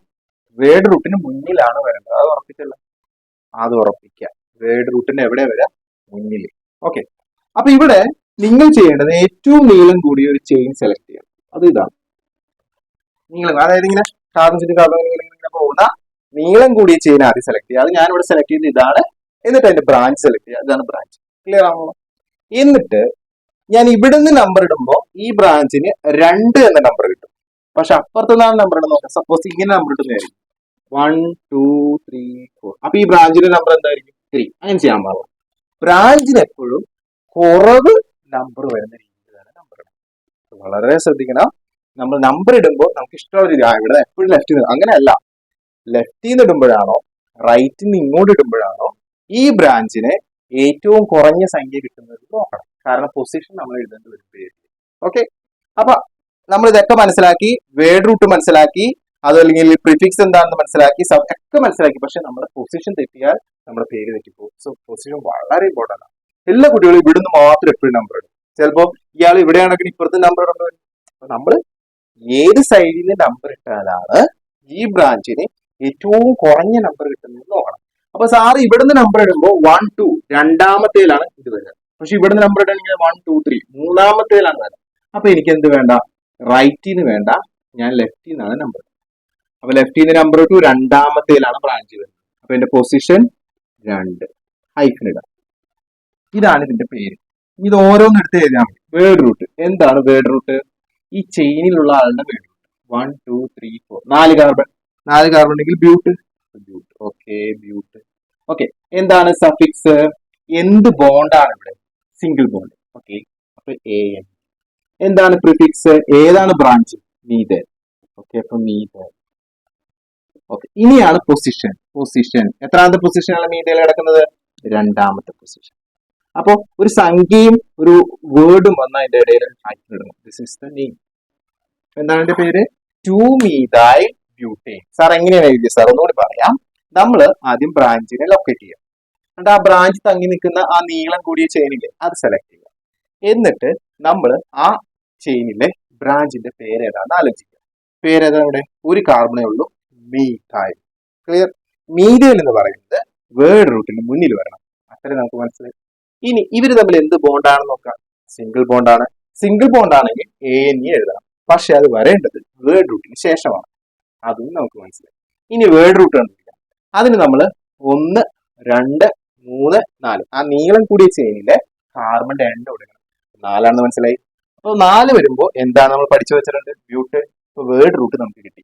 വേർഡ് റൂട്ടിന് മുന്നിലാണ് വരേണ്ടത്. അത് ഉറപ്പിച്ചല്ല, അത് ഉറപ്പിക്കുക. വേർഡ് റൂട്ടിന് എവിടെ വരാം? മുന്നിൽ. ഓക്കെ. അപ്പൊ ഇവിടെ നിങ്ങൾ ചെയ്യേണ്ടത് ഏറ്റവും നീളം കൂടിയ ഒരു ചെയിൻ സെലക്ട് ചെയ്യണം. അത് ഇതാണ് നീളം, അതായത് ഇങ്ങനെ ഇങ്ങനെ പോകുന്ന നീളം കൂടിയ ചെയിൻ ആദ്യം സെലക്ട് ചെയ്യുക. അത് ഞാൻ ഇവിടെ സെലക്ട് ചെയ്ത് ഇതാണ്. എന്നിട്ട് അതിന്റെ ബ്രാഞ്ച് സെലക്ട് ചെയ്യുക. ഇതാണ് ബ്രാഞ്ച്. ക്ലിയർ ആണോ? എന്നിട്ട് ഞാൻ ഇവിടുന്ന് നമ്പർ ഇടുമ്പോൾ ഈ ബ്രാഞ്ചിന് 2 എന്ന നമ്പർ കിട്ടും. പക്ഷെ അപ്പുറത്തുനിന്നാണ് നമ്പർ ഇടുന്നത് നോക്കാം. സപ്പോസ് ഇങ്ങനെ നമ്പർ ഇട്ടുന്നതായിരിക്കും 1 2 3 4. അപ്പൊ ഈ ബ്രാഞ്ചിന്റെ നമ്പർ എന്തായിരിക്കും? 3. അങ്ങനെ ചെയ്യാൻ പാടില്ല. ബ്രാഞ്ചിന് എപ്പോഴും കുറവ് നമ്പർ വരുന്ന രീതിയിലാണ് നമ്പർ ഇടുന്നത്. വളരെ ശ്രദ്ധിക്കണം. നമ്മൾ നമ്പർ ഇടുമ്പോൾ നമുക്ക് ഇഷ്ടമുള്ള രീതി, ഇവിടെ എപ്പോഴും ലെഫ്റ്റ് അങ്ങനെയല്ല. ലെഫ്റ്റിൽ നിന്ന് ഇടുമ്പോഴാണോ റൈറ്റിൽ നിന്ന് ഇങ്ങോട്ട് ഇടുമ്പോഴാണോ ഈ ബ്രാഞ്ചിന് ഏറ്റവും കുറഞ്ഞ സംഖ്യ കിട്ടുന്നത് നോക്കണം. കാരണം പൊസിഷൻ നമ്മൾ എഴുതേണ്ടി വരും പേര്. ഓക്കെ. അപ്പൊ നമ്മൾ ഇതൊക്കെ മനസ്സിലാക്കി, വേർഡ് റൂട്ട് മനസ്സിലാക്കി, അതല്ലെങ്കിൽ പ്രിഫിക്സ് എന്താണെന്ന് മനസ്സിലാക്കി, ഒക്കെ മനസ്സിലാക്കി. പക്ഷെ നമ്മുടെ പൊസിഷൻ തെറ്റിയാൽ നമ്മുടെ പേര് തെറ്റിപ്പോകും. സോ പൊസിഷൻ വളരെ ഇമ്പോർട്ടൻ്റ് ആണ്. എല്ലാ കുട്ടികളും ഇവിടുന്ന് മാത്രം എപ്പോഴും നമ്പർ ഇടും. ചിലപ്പോ ഇയാൾ ഇവിടെയാണെങ്കിൽ ഇപ്പുറത്ത് നമ്പർ ഇടേണ്ടി വരും. അപ്പൊ നമ്മൾ ഏത് സൈഡിൽ നിന്ന് നമ്പർ ഇട്ടാലാണ് ഈ ബ്രാഞ്ചിന് ഏറ്റവും കുറഞ്ഞ നമ്പർ കിട്ടുന്നത് നോക്കണം. അപ്പൊ സാറ് ഇവിടുന്ന് നമ്പർ ഇടുമ്പോൾ 1 2 രണ്ടാമത്തേലാണ് ഇത് വരിക. പക്ഷെ ഇവിടുന്ന് നമ്പർ ഇടണമെങ്കിൽ 1 2 3 മൂന്നാമത്തേലാണ് വരിക. അപ്പൊ എനിക്ക് എന്ത് വേണ്ട? റൈറ്റിൽ നിന്ന് വേണ്ട, ഞാൻ ലെഫ്റ്റിൽ നിന്നാണ് നമ്പർ. അപ്പൊ ലെഫ്റ്റിൽ നിന്ന് നമ്പർ ഇട്ടു, രണ്ടാമത്തേലാണ് ബ്രാഞ്ച് വരുന്നത്. അപ്പൊ എന്റെ പൊസിഷൻ 2 ഹൈഫൻ ഇടാം. ഇതാണ് ഇതിന്റെ പേര്. ഇത് ഓരോന്ന് എടുത്ത് എഴുതാൻ മതി. വേർഡ് റൂട്ട് എന്താണ്? വേർഡ് റൂട്ട് ഈ ചെയിനിലുള്ള ആളുടെ വേർഡ് റൂട്ട്. 1 2 3 4 4 കാർബൺ. 4 കാർബൺ ഉണ്ടെങ്കിൽ ബ്യൂട്ട്. ബ്യൂട്ട്. ഓക്കെ, ബ്യൂട്ട്. ഓക്കെ. എന്താണ് സഫിക്സ്? എന്ത് ബോണ്ടാണ് ഇവിടെ? Single bond. ഓക്കെ. അപ്പൊ AN. എന്താണ് പ്രിഫിക്സ്? ഏതാണ് ബ്രാഞ്ച്? നീതൽ. ഓക്കെ. അപ്പൊ നീതൽ. ഓക്കെ. ഇനിയാണ് പൊസിഷൻ. പൊസിഷൻ എത്രാമത്തെ പൊസിഷനാണ് മീതയിൽ കിടക്കുന്നത്? രണ്ടാമത്തെ പൊസിഷൻ. അപ്പോ ഒരു സംഖ്യയും ഒരു വേർഡും വന്ന അതിന്റെ ഇടയിൽ ഇടണം. This is the name. എന്താണ് എന്റെ പേര്? 2 മീതൈൽ ബ്യൂട്ടേൻ. സാർ എങ്ങനെയാണ് എഴുതിയത്? സാർ ഒന്നുകൂടി പറയാം. നമ്മൾ ആദ്യം ബ്രാഞ്ചിനെ ലൊക്കേറ്റ് ചെയ്യാം. എന്നിട്ട് ആ ബ്രാഞ്ച് തങ്ങി നിൽക്കുന്ന ആ നീളം കൂടിയ ചെയിനില്ലേ അത് സെലക്ട് ചെയ്യുക. എന്നിട്ട് നമ്മൾ ആ ചെയിനിലെ ബ്രാഞ്ചിന്റെ പേരേതാണെന്ന് ആലോചിക്കുക. പേരേതാ? ഇവിടെ ഒരു കാർബണേ ഉള്ളൂ, മീഥൈൽ. ക്ലിയർ? മീഥൈൽ എന്ന് പറയുന്നത് വേർഡ് റൂട്ടിന് മുന്നിൽ വരണം. അത്രയും നമുക്ക് മനസ്സിലായി. ഇനി ഇവര് തമ്മിൽ എന്ത് ബോണ്ടാണെന്ന് നോക്കാം. സിംഗിൾ ബോണ്ടാണ്. സിംഗിൾ ബോണ്ടാണെങ്കിൽ ANE എഴുതണം. പക്ഷെ അത് വരേണ്ടത് വേർഡ് റൂട്ടിന് ശേഷമാണ്. അതും നമുക്ക് മനസ്സിലായി. ഇനി വേർഡ് റൂട്ട് കണ്ടുപിടിക്കാം. അതിന് നമ്മൾ 1 2 3 4 ആ നീളം കൂടിയ ചെയിനിലെ കാർബണിന്റെ എണ്ണം കൊടുക്കണം. 4 ആണെന്ന് മനസ്സിലായി. അപ്പൊ 4 വരുമ്പോൾ എന്താണ് നമ്മൾ പഠിച്ചു വെച്ചിട്ടുണ്ട്? ബ്യൂട്ട്. അപ്പൊ വേർഡ് റൂട്ട് നമുക്ക് കിട്ടി.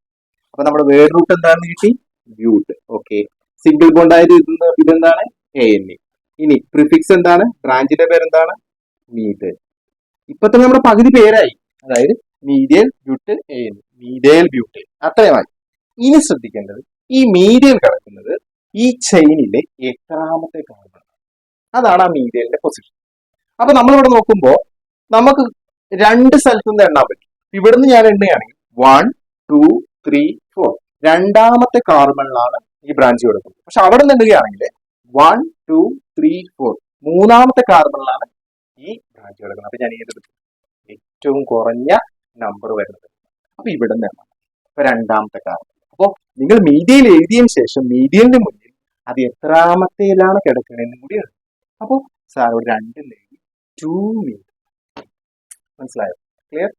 അപ്പൊ നമ്മുടെ വേർഡ് റൂട്ട് എന്താണെന്ന് കിട്ടി? ബ്യൂട്ട്. ഓക്കെ. സിംഗിൾ ബോണ്ട് ആയത് ഇതെന്താണ്? ANE. ഇനി പ്രിഫിക്സ് എന്താണ്? ബ്രാഞ്ചിന്റെ പേരെന്താണ്? മീഥൈൽ. ഇപ്പൊ തന്നെ നമ്മുടെ പകുതി പേരായി. അതായത് methyl butane ANE. Methyl butane. അത്രയുമായി. ഇനി ശ്രദ്ധിക്കേണ്ടത് ഈ മീഥൈൽ കിടക്കുന്നത് ഈ ചെയിനിലെ എത്രാമത്തെ കാർബൺ? അതാണ് ആ മീഥൈലിന്റെ പൊസിഷൻ. അപ്പൊ നമ്മളിവിടെ നോക്കുമ്പോൾ നമുക്ക് 2 സ്ഥലത്തു നിന്ന് എണ്ണാൻ പറ്റും. ഇവിടുന്ന് ഞാൻ എണ്ണുകയാണെങ്കിൽ 1 2 3 4 രണ്ടാമത്തെ കാർബണിലാണ് ഈ ബ്രാഞ്ച് കിടക്കുന്നത്. പക്ഷെ അവിടെ നിന്ന് എണ്ണുകയാണെങ്കിൽ 1 2 3 4 മൂന്നാമത്തെ കാർബണിലാണ് ഈ ബ്രാഞ്ച് കിടക്കുന്നത്. അപ്പൊ ഞാൻ ഏതെടുത്തു? ഏറ്റവും കുറഞ്ഞ നമ്പർ വരുന്നത്. അപ്പൊ ഇവിടെ നിന്നാണ് അപ്പൊ രണ്ടാമത്തെ കാർബൺ. അപ്പോ നിങ്ങൾ മീഥൈൽ എഴുതിയതിനു ശേഷം മീഥൈലിന്റെ മുന്നിൽ അത് എത്രാമത്തേലാണ് കിടക്കണെന്നും കൂടി എഴുതും. അപ്പോ സാർ ഇവിടെ 2 എഴുതി 2 മീഥൈൽ. മനസ്സിലായോ? ക്ലിയർ?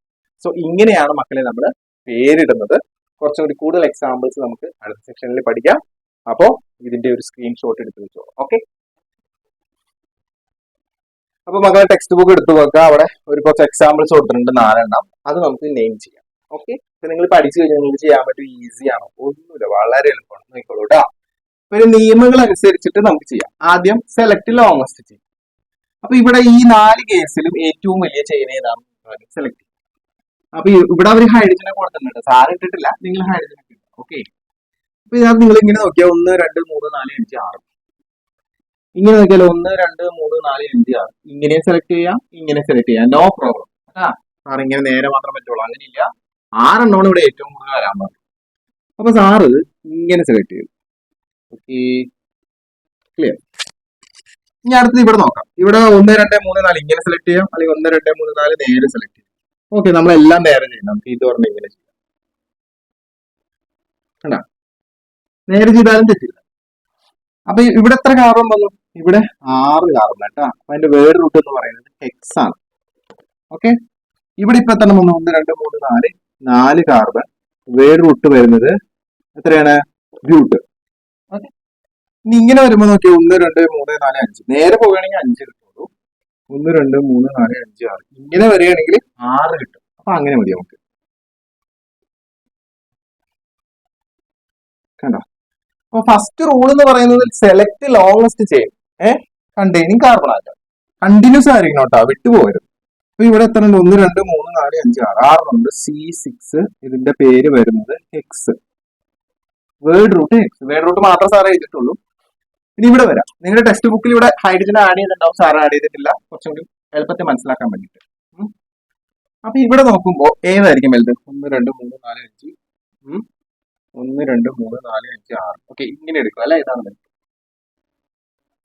സോ ഇങ്ങനെയാണ് മക്കളെ നമ്മൾ പേരിടുന്നത്. കുറച്ചും കൂടി കൂടുതൽ എക്സാമ്പിൾസ് നമുക്ക് അടുത്ത സെക്ഷനിൽ പഠിക്കാം. അപ്പോ ഇതിന്റെ ഒരു സ്ക്രീൻഷോട്ട് എടുത്ത് വെച്ചോ. ഓക്കെ. അപ്പൊ മക്കളെ ടെക്സ്റ്റ് ബുക്ക് എടുത്തു വെക്കുക. അവിടെ ഒരു കുറച്ച് എക്സാമ്പിൾസ് കൊടുത്തിട്ടുണ്ട് 4 എണ്ണം. അത് നമുക്ക് നെയിം ചെയ്യാം. ഓക്കെ. അപ്പൊ നിങ്ങൾ പഠിച്ചു കഴിഞ്ഞാൽ നിങ്ങൾക്ക് ചെയ്യാൻ പറ്റും. ഈസിയാണോ? ഒന്നുമില്ല, വളരെ എളുപ്പമാണ്. നോക്കിക്കോളൂ കേട്ടോ. ഒരു നിയമങ്ങൾ അനുസരിച്ചിട്ട് നമുക്ക് ചെയ്യാം. ആദ്യം സെലക്ട് ലോങ്സ്റ്റ് ചെയ്യും. അപ്പൊ ഇവിടെ ഈ 4 കേസിലും ഏറ്റവും വലിയ ചെയിൻ ഏതാണ്? സെലക്ട് ചെയ്യും. അപ്പൊ ഇവിടെ അവർ ഹൈഡ്രജനെ കൊടുത്തിട്ടുണ്ട്. സാറ് ഇട്ടിട്ടില്ല, നിങ്ങൾ ഹൈഡ്രജൻ ഇട്ടില്ല. ഓക്കെ. അപ്പൊ ഇതിനകത്ത് നിങ്ങൾ ഇങ്ങനെ നോക്കിയാൽ 1 2 3 4 5 6 ഇങ്ങനെ നോക്കിയാൽ 1 2 3 4 5 6 ഇങ്ങനെ സെലക്ട് ചെയ്യാം, ഇങ്ങനെ സെലക്ട് ചെയ്യാം. No problem. സാർ ഇങ്ങനെ നേരെ മാത്രം പറ്റുള്ളൂ, അങ്ങനെയില്ല. 6 ഇവിടെ ഏറ്റവും കൂടുതൽ വരാൻ പാടില്ല. അപ്പൊ സാറ് ഇങ്ങനെ സെലക്ട് ചെയ്തു. Okay, clear. ഇനി അടുത്ത് ഇവിടെ നോക്കാം. ഇവിടെ 1 2 3 4 ഇങ്ങനെ സെലക്ട് ചെയ്യാം, അല്ലെങ്കിൽ 1 2 3 4 നേരെ സെലക്ട് ചെയ്യാം. ഓക്കെ, നമ്മളെല്ലാം നേരെ ചെയ്യണം. നമുക്ക് ഇത് പറഞ്ഞ ഇങ്ങനെ ചെയ്യാം. കണ്ടാ, നേരെ ചെയ്താലും തെറ്റില്ല. അപ്പൊ ഇവിടെ എത്ര കാർബൺ വന്നു? ഇവിടെ 6 കാർബൺ കേട്ടോ. അപ്പൊ അതിന്റെ വേർഡ് റൂട്ട് എന്ന് പറയുന്നത് ഹെക്സ് ആണ്. ഓക്കെ, ഇവിടെ ഇപ്പൊ എത്ര വന്നു? 1 2 3 4 കാർബൺ. വേർഡ് റൂട്ട് വരുന്നത് എത്രയാണ്? ബ്യൂട്ട്. ഓക്കെ, ഇനി ഇങ്ങനെ വരുമ്പോ നോക്കി 1 2 3 4 5 നേരെ പോവുകയാണെങ്കിൽ 5 കിട്ടുള്ളൂ. 1 2 3 4 5 6 ഇങ്ങനെ വരികയാണെങ്കിൽ 6 കിട്ടും. അപ്പൊ അങ്ങനെ മതി നമുക്ക്. കണ്ടോ? അപ്പൊ ഫസ്റ്റ് റൂൾ എന്ന് പറയുന്നത് select longest chain containing carbon atom. Continuous ആയിരിക്കണം കേട്ടോ, വിട്ടുപോകരുത്. അപ്പൊ ഇവിടെ എത്ര ഉണ്ട്? 1 2 3 4 5 6 6 C6. ഇതിന്റെ പേര് വരുന്നത് hex. Word root hex. Word root മാത്രം സാർ എഴുതിയിട്ടുള്ളൂ. ഇനി ഇവിടെ വരാം. നിങ്ങളുടെ ടെക്സ്റ്റ് ബുക്കിൽ ഇവിടെ ഹൈഡ്രജൻ ആഡ് ചെയ്തിട്ടുണ്ടാവും, സാർ ആഡ് ചെയ്തിട്ടില്ല, കുറച്ചും കൂടി എളുപ്പത്തിൽ മനസ്സിലാക്കാൻ വേണ്ടിയിട്ട്. അപ്പൊ ഇവിടെ നോക്കുമ്പോൾ ഏതായിരിക്കും വലുത്? 1 2 3 4 5 1 2 3 4 5 6. ഓക്കെ, ഇങ്ങനെ എടുക്കും അല്ലെ? ഇതാണ് വലുത്.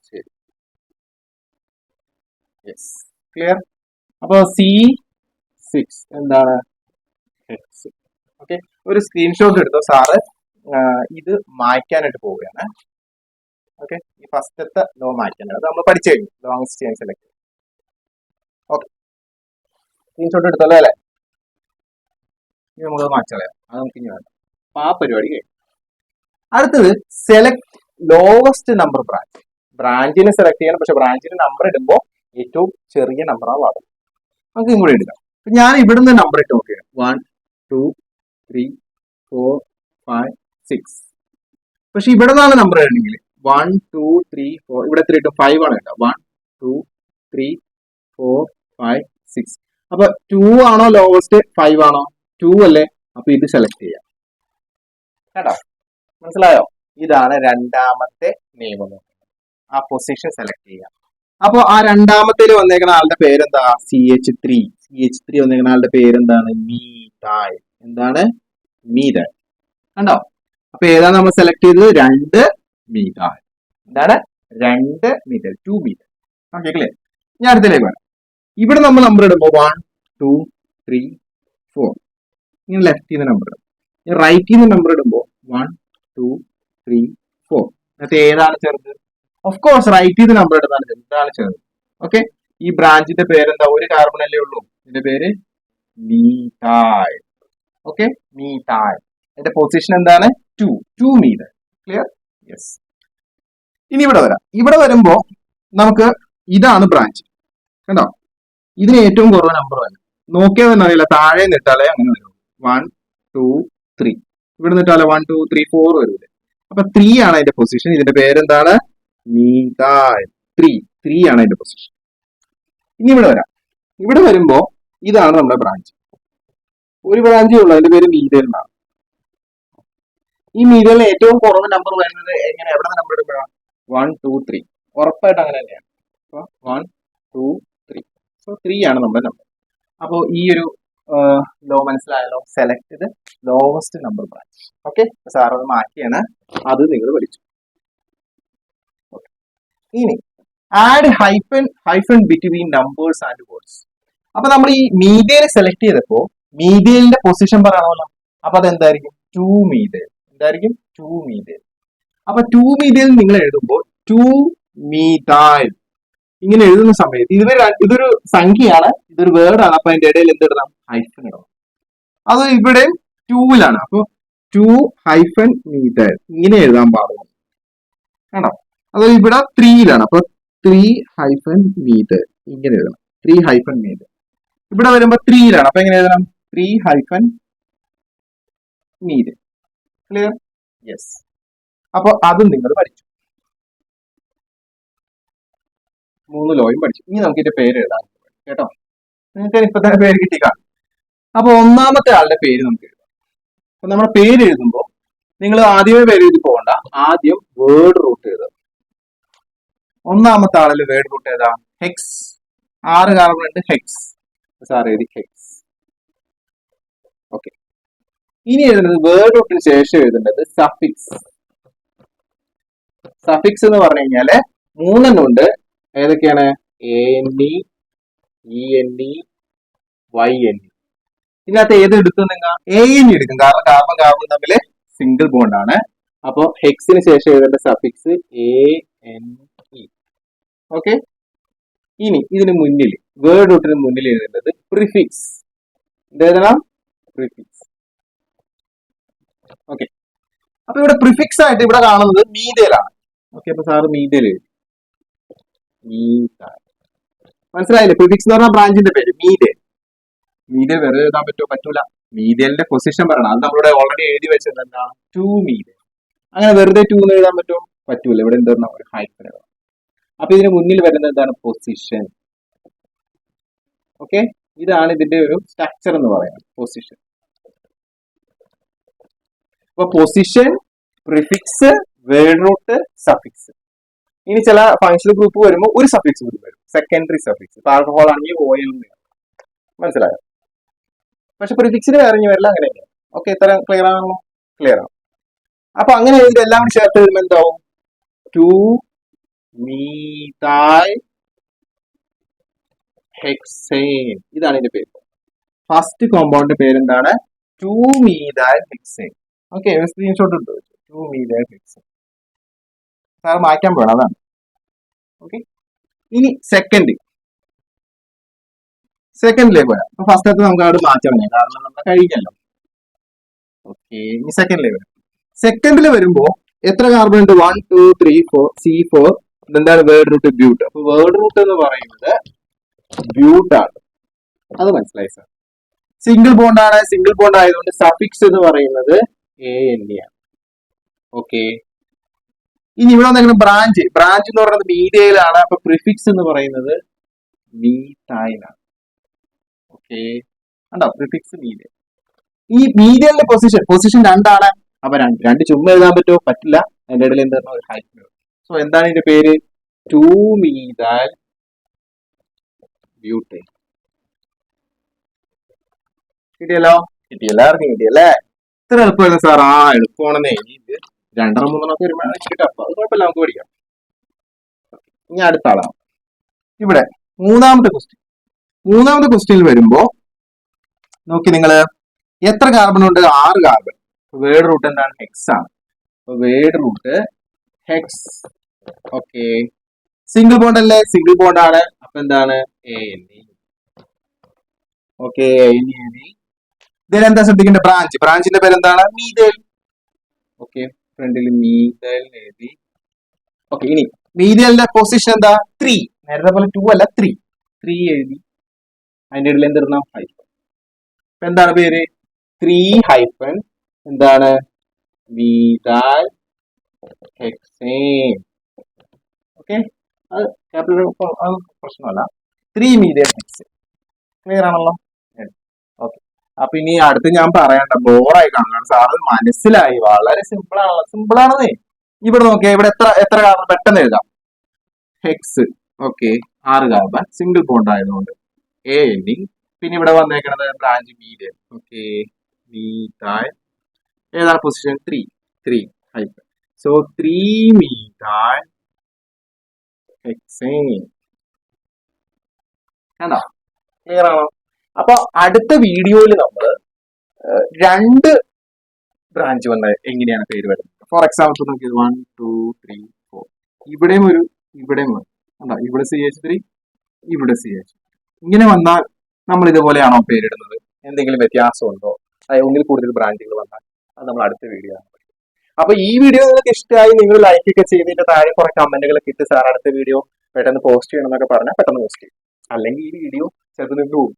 ശരി, യെസ്, ക്ലിയർ. അപ്പൊ C6 എന്താണ്? ഹെക്സ്. ഓക്കെ, ഒരു സ്ക്രീൻഷോട്ട് എടുത്തോ. സാറ് ഇത് മായ്ക്കാനായിട്ട് പോവുകയാണ്. ഓക്കെ, ഈ ഫസ്റ്റത്തെ ലോ മായ്ക്കാനാണ്. നമ്മൾ പഠിച്ചു കഴിഞ്ഞു, longest chain select. Okay, screenshot എടുത്തല്ലോ അല്ലേ? ഇനി നമുക്ക് മായ്ച്ചളയാം, അത് നമുക്ക് ഇനി വേണ്ട. അപ്പൊ ആ പരിപാടി കഴിഞ്ഞു. അടുത്തത് സെലക്ട് ലോവസ്റ്റ് നമ്പർ ബ്രാഞ്ച്. ബ്രാഞ്ചിനെ സെലക്ട് ചെയ്യണം, പക്ഷെ ബ്രാഞ്ചിന് നമ്പർ ഇടുമ്പോൾ ഏറ്റവും ചെറിയ നമ്പറാണ് പാടും. നമുക്ക് ഇങ്ങോട്ട് എടുക്കാം. ഞാൻ ഇവിടുന്ന് നമ്പർ ഇട്ട് നോക്കിയാണ് 1 2 3 4 5 6. പക്ഷെ ഇവിടെ നിന്നാണ് നമ്പർ ഇടണമെങ്കിൽ 1 2 3 4 ഇവിടെ 3 to 5 ആണ് കേട്ടോ. 1 2 3 4 5 6. അപ്പൊ 2 ആണോ ലോവസ്റ്റ്, 5 ആണോ? 2 അല്ലേ? അപ്പൊ ഇത് സെലക്ട് ചെയ്യാം കേട്ടോ. മനസ്സിലായോ? ഇതാണ് രണ്ടാമത്തെ നിയമം. ആ പൊസിഷൻ സെലക്ട് ചെയ്യാം. അപ്പൊ ആ രണ്ടാമത്തേല് വന്നേക്കുന്ന ആളുടെ പേരെന്താ? CH3. CH3 വന്നേക്കുന്ന ആളുടെ പേരെന്താണ്? മീഥൈൽ. എന്താണ്? മീഥൈൽ. കണ്ടോ? അപ്പൊ ഏതാണ് നമ്മൾ സെലക്ട് ചെയ്തത്? 2 മീഥൈൽ. എന്താണ്? 2 മീഥൈൽ, 2 മീഥൈൽ. Okay, clear. ഞാൻ അടുത്തേക്ക് വരാം. ഇവിടെ നമ്മൾ നമ്പർ ഇടുമ്പോൾ 1 2 3 4 ഇങ്ങനെ ലെഫ്റ്റ് ചെയ്യുന്ന നമ്പർ ഇടും. റൈറ്റ് ചെയ്യുന്ന നമ്പർ ഇടുമ്പോൾ 1 2 3 4. എന്നിട്ട് ഏതാണ് ചെറുത്? ഓഫ് കോഴ്സ് റൈറ്റ് ചെയ്ത് നമ്പർ ഇടുന്നതാണ് എന്താണ് ചെറുത്. ഓക്കെ, ഈ ബ്രാഞ്ചിന്റെ പേരെന്താ? ഒരു കാർബൺ അല്ലേ ഉള്ളൂ, ഇതിന്റെ പേര് മീഥൈൽ. Okay, methyl. അതിന്റെ പൊസിഷൻ എന്താണ്? 2 മീഥൈൽ. ക്ലിയർ? യെസ്. ഇനി ഇവിടെ വരാം. ഇവിടെ വരുമ്പോ നമുക്ക് ഇതാണ് ബ്രാഞ്ച്. കണ്ടോ? ഇതിന് ഏറ്റവും കുറവ് നമ്പർ വരും. നോക്കിയാൽ തന്നെ അറിയില്ല, താഴെ നിട്ടാലേ അങ്ങനെ വരും. 1 2 3 ഇവിടെ നിട്ടാലേ 1 2 3 4 വരൂലേ. അപ്പൊ 3 ആണ് അതിന്റെ പൊസിഷൻ. ഇതിന്റെ പേരെന്താണ്? മീഥൈൽ. 3 ആണ് അതിന്റെ പൊസിഷൻ. ഇനി ഇവിടെ വരാം. ഇവിടെ വരുമ്പോ ഇതാണ് നമ്മുടെ ബ്രാഞ്ച്. ഒരു ബ്രാഞ്ചേ ഉള്ളൂ, അതിന്റെ പേര് മീഥൈൽ എന്നാണ്. ഈ മീഥൈലിന് ഏറ്റവും കുറവ് നമ്പർ വരുന്നത് എങ്ങനെ? എവിടെ നമ്പർ എടുക്കുമ്പോഴാണ്? 1 2 3. ഉറപ്പായിട്ട് അങ്ങനെ തന്നെയാണ്. 1 2 3. സോ 3 ആണ് നമ്മുടെ നമ്പർ. അപ്പോൾ ഈ ഒരു ലോ മനസ്സിലായല്ലോ. Select the lowest number branch. Okay, sir അത് മാറ്റിയാണ്, അത് നിങ്ങൾ പഠിച്ചു. ഇനി add hyphen between numbers and words. അപ്പൊ നമ്മൾ ഈ മീഥൈൽ സെലക്ട് ചെയ്തപ്പോ മീഥൈലിന്റെ പൊസിഷൻ പറയണമല്ലോ. അപ്പൊ അതെന്തായിരിക്കും? 2 മീഥൈൽ. എന്തായിരിക്കും? 2 മീഥൈൽ. അപ്പൊ 2 മീഥൈൽ നിങ്ങൾ എഴുതുമ്പോൾ 2 മീഥൈൽ ഇങ്ങനെ എഴുതുന്ന സമയത്ത് ഇതൊരു സംഖ്യയാണ്, ഇതൊരു വേർഡാണ്. അപ്പൊ അതിന്റെ ഇടയിൽ എന്ത് ഇടണം? ഹൈഫൻ ഇടണം. അത് ഇവിടെ 2-ലാണ്. അപ്പൊ 2 ഹൈഫൻ മീഥൈൽ ഇങ്ങനെ എഴുതാൻ പാടുള്ളൂ. ആണോ? അത് ഇവിടെ 3-ലാണ്. അപ്പൊ 3 ഹൈഫൻ മീഥൈൽ ഇങ്ങനെ എഴുതണം. 3 ഹൈഫൻ മീഥൈൽ. ഇവിടെ വരുമ്പോ 3-ലാണ്. അപ്പൊ എങ്ങനെ എഴുതണം? 3 ഹൈഫൻ മീഥൈൽ. ക്ലിയർ? യെസ്. അപ്പൊ അതും നിങ്ങൾ പഠിച്ചു. 3 ലോയും പഠിച്ചു. ഇനി നമുക്ക് ഇതിന്റെ പേര് എഴുതാം കേട്ടോ. നിങ്ങൾക്ക് ഇപ്പൊ തന്നെ പേര് കിട്ടിക്കാണും. അപ്പൊ ഒന്നാമത്തെ ആളുടെ പേര് നമുക്ക് എഴുതാം. അപ്പൊ നമ്മുടെ പേര് എഴുതുമ്പോൾ നിങ്ങൾ ആദ്യമേ പേര് എഴുതി പോകണ്ട, ആദ്യം വേർഡ് റൂട്ട് എഴുതാം. ഒന്നാമത്തെ ആളിൽ വേർഡ് റൂട്ട് ഏതാ? ഹെക്സ്. 6 കാർബൺ ഉണ്ട്, ഹെക്സ്. സാർ എഴുതി ഹെക്സ്. ഇനി എഴുതുന്നത് വേർഡ് റൂട്ടിന് ശേഷം എഴുതേണ്ടത് സഫിക്സ്. സഫിക്സ് എന്ന് പറഞ്ഞു കഴിഞ്ഞാല് മൂന്നെണ്ണം ഉണ്ട്. ഏതൊക്കെയാണ്? AND, END, YND. ഇതിനകത്ത് ഏത് എടുക്കും നിങ്ങൾ? AND എടുക്കും, കാരണം കാർബൺ കാർബൺ തമ്മിൽ സിംഗിൾ ബോണ്ട് ആണ്. അപ്പോ ഹെക്സിന് ശേഷം എഴുതേണ്ട സഫിക്സ് ANE. ഓക്കെ. ഇനി ഇതിന് മുന്നിൽ വേർഡ് റൂട്ടിന് മുന്നിൽ എഴുതേണ്ടത് പ്രിഫിക്സ്. എഴുതണം പ്രിഫിക്സ്. ഓക്കെ. അപ്പൊ ഇവിടെ പ്രിഫിക്സ് ആയിട്ട് ഇവിടെ കാണുന്നത് മീതേലാണ്. ഓക്കെ. അപ്പൊ സാറ് മീതേൽ എഴുതി. മനസ്സിലായില്ലേ? പ്രിഫിക്സ് എന്ന് പറഞ്ഞ ബ്രാഞ്ചിന്റെ പേര് മീതേൽ. മീതേൽ വെറുതെ എഴുതാൻ പറ്റുമോ? പറ്റൂല. മീതേലിന്റെ പൊസിഷൻ പറയണം. അത് നമ്മളിവിടെ ഓൾറെഡി എഴുതി വെച്ചത് എന്താണ്? 2 മീതേൽ. അങ്ങനെ വെറുതെ 2 എന്ന് എഴുതാൻ പറ്റുമോ? പറ്റൂല. ഇവിടെ എന്താണ്? ഒരു ഹൈഫൻ എഴുതാം. അപ്പൊ ഇതിന് മുന്നിൽ വരുന്നത് എന്താണ്? പൊസിഷൻ. ഓക്കെ. ഇതാണ് ഇതിന്റെ ഒരു സ്ട്രക്ചർ എന്ന് പറയുന്നത്, പൊസിഷൻ. അപ്പൊ position, prefix, word root, suffix. ഇനി ചില ഫങ്ഷണൽ ഗ്രൂപ്പ് വരുമ്പോൾ ഒരു സഫിക്സ് കൂടി വരും, സെക്കൻഡറി സഫിക്സ്. ഇപ്പൊ ആൽക്കഹോൾ ആണെങ്കിൽ OL. മനസ്സിലായോ? പക്ഷെ പ്രിഫിക്സിന് വേറെ വരില്ല. അങ്ങനെയല്ല. ഓക്കെ. ഇത്ര ക്ലിയർ ആണല്ലോ? ക്ലിയർ ആണ്. അപ്പൊ അങ്ങനെ ഇതെല്ലാം കൂടി ചേർത്ത് വരുമ്പോൾ എന്താവും? 2 മീഥൈൽ ഹെക്സേൻ. ഇതാണ് ഇതിന്റെ പേര്. ഫസ്റ്റ് കോമ്പൗണ്ടിന്റെ പേരെന്താണ്? 2 മീഥൈൽ ഹെക്സേൻ. ഓക്കെ. സ്ക്രീൻഷോട്ട് എടുത്തു. 2 മീഥൈൽ ഹെക്സേൻ. സാർ മാറ്റാൻ പോകണം, അതാണ്. ഓക്കെ. ഇനി സെക്കൻഡിലേക്ക് വരാം. അപ്പൊ ഫസ്റ്റത്തെ നമുക്ക് അവിടെ മാറ്റം വരാം, കാരണം നമ്മൾ കഴിഞ്ഞല്ലോ. ഓക്കെ. ഇനി സെക്കൻഡിലേക്ക് വരാം. സെക്കൻഡിൽ വരുമ്പോ എത്ര കാർബൺ ഉണ്ട്? 1 2 3 4 C4. എന്താണ് വേർഡ് റൂട്ട്? ബ്യൂട്ട്. അപ്പൊ വേർഡ് റൂട്ട് എന്ന് പറയുന്നത് ബ്യൂട്ട് ആണ്. അത് മനസ്സിലായി സാർ. സിംഗിൾ ബോണ്ട് ആണ്. സിംഗിൾ ബോണ്ട് ആയതുകൊണ്ട് സഫിക്സ് എന്ന് പറയുന്നത് AND ആണ്. ഓക്കെ. ഇനി ഇവിടെ വന്നിരിക്കുന്ന ബ്രാഞ്ച് എന്ന് പറയുന്നത് മീഥൈലാണ്. അപ്പൊ പ്രിഫിക്സ് എന്ന് പറയുന്നത് മീഥൈൽ ആണ്. ഓക്കെ. കണ്ടോ? Prefix methyl. ഈ മീഥൈലിന്റെ പൊസിഷൻ 2 ആണ്. അപ്പൊ 2 ചുമ്മാ എഴുതാൻ പറ്റുമോ? പറ്റില്ല. അതിന്റെ ഇടയിൽ എന്താണ്? ഒരു ഹൈഫൻ. സോ എന്താണ് ഇതിന്റെ പേര്? 2 മീഥൈൽ ബ്യൂട്ടൈൽ. കിട്ടിയല്ലോ? എല്ലാവർക്കും കിട്ടിയല്ലേ? ഇത്ര എളുപ്പമായിരുന്നു സാർ. എളുപ്പമാണെന്നേ. ഇത് 2 3 വരുമ്പോഴാണ് കിട്ടുക. അപ്പൊ അത് കുഴപ്പമില്ല, നമുക്ക് പഠിക്കാം. ഇനി അടുത്ത ആളാണ്. ഇവിടെ മൂന്നാമത്തെ ക്വസ്റ്റ്യനിൽ വരുമ്പോ നോക്കി നിങ്ങള്, എത്ര കാർബൺ ഉണ്ട്? 6 കാർബൺ. വേർഡ് റൂട്ട് എന്താണ്? ഹെക്സ് ആണ്. Word root hex. Okay. Single bond അല്ലേ? സിംഗിൾ ബോണ്ട് ആണ്. അപ്പൊ എന്താണ്? ANE. ഓക്കെ. ഇതിലെന്താ ശ്രദ്ധിക്കേണ്ട? ബ്രാഞ്ചിന്റെ പേര് എന്താണ്? മീഥൈൽ. ഓക്കെ. ഫ്രണ്ടിൽ മീഥൈൽ എഴുതി. ഓക്കെ. ഇനി മീഥൈലിന്റെ പൊസിഷൻ എന്താ? 3. നേരത്തെ പോലെ 2 അല്ല, 3 എഴുതി. അതിന്റെ ഇടയിൽ എന്തിരുന്ന? ഹൈഫൻ. എന്താണ് പേര്? 3 ഹൈഫൻ എന്താണ്? മീഥൈൽ ഹെക്സേൻ. ഓക്കെ. അത് ക്യാപിറ്റൽ പ്രശ്നമല്ല. 3 മീഥൈൽ ഹെക്സേൻ. ക്ലിയർ ആണല്ലോ? ഓക്കെ. അപ്പൊ ഇനി അടുത്ത് ഞാൻ പറയണ്ട, ബോറായി കാണും. സാറ് മനസ്സിലായി. വളരെ സിമ്പിൾ ആണെന്നേ. ഇവിടെ നോക്കിയാൽ ഇവിടെ എത്ര കാർബൺ? പെട്ടെന്ന് എഴുതാം. Hex. Okay. 6 carbon. Single bond ആയതുകൊണ്ട് ANE. പിന്നെ ഇവിടെ വന്നേക്കുന്നത് ബ്രാഞ്ച് മീഥൈൽ. ഓക്കെ. മീഥൈൽ. ഏതാണ് position? 3 hyphen. So 3 methyl hexane. കണ്ടോ? ക്ലിയർ ആണോ? അപ്പൊ അടുത്ത വീഡിയോയിൽ നമ്മൾ 2 ബ്രാഞ്ച് വന്ന എങ്ങനെയാണ് പേര് വരുന്നത്. ഫോർ എക്സാമ്പിൾ നോക്കിയത് 1 2 3 4. ഇവിടെയും ഇവിടെയും കണ്ടോ? ഇവിടെ CH3, ഇവിടെ CH. ഇങ്ങനെ വന്നാൽ നമ്മൾ ഇതുപോലെയാണോ പേരിടുന്നത്? എന്തെങ്കിലും വ്യത്യാസമുണ്ടോ? ഒന്നിൽ കൂടുതൽ ബ്രാഞ്ചുകൾ വന്നാൽ അത് നമ്മൾ അടുത്ത വീഡിയോ ആണ്. അപ്പൊ ഈ വീഡിയോ നിങ്ങൾക്ക് ഇഷ്ടമായി, നിങ്ങൾ ലൈക്ക് ഒക്കെ ചെയ്തതിന്റെ താഴെ കുറെ കമന്റുകളൊക്കെ ഇട്ട് സാർ അടുത്ത വീഡിയോ പെട്ടെന്ന് പോസ്റ്റ് ചെയ്യണം എന്നൊക്കെ പറഞ്ഞാൽ പെട്ടെന്ന് പോസ്റ്റ് ചെയ്യും. അല്ലെങ്കിൽ ഈ വീഡിയോ ചിലപ്പോൾ നിന്ന് പോകും.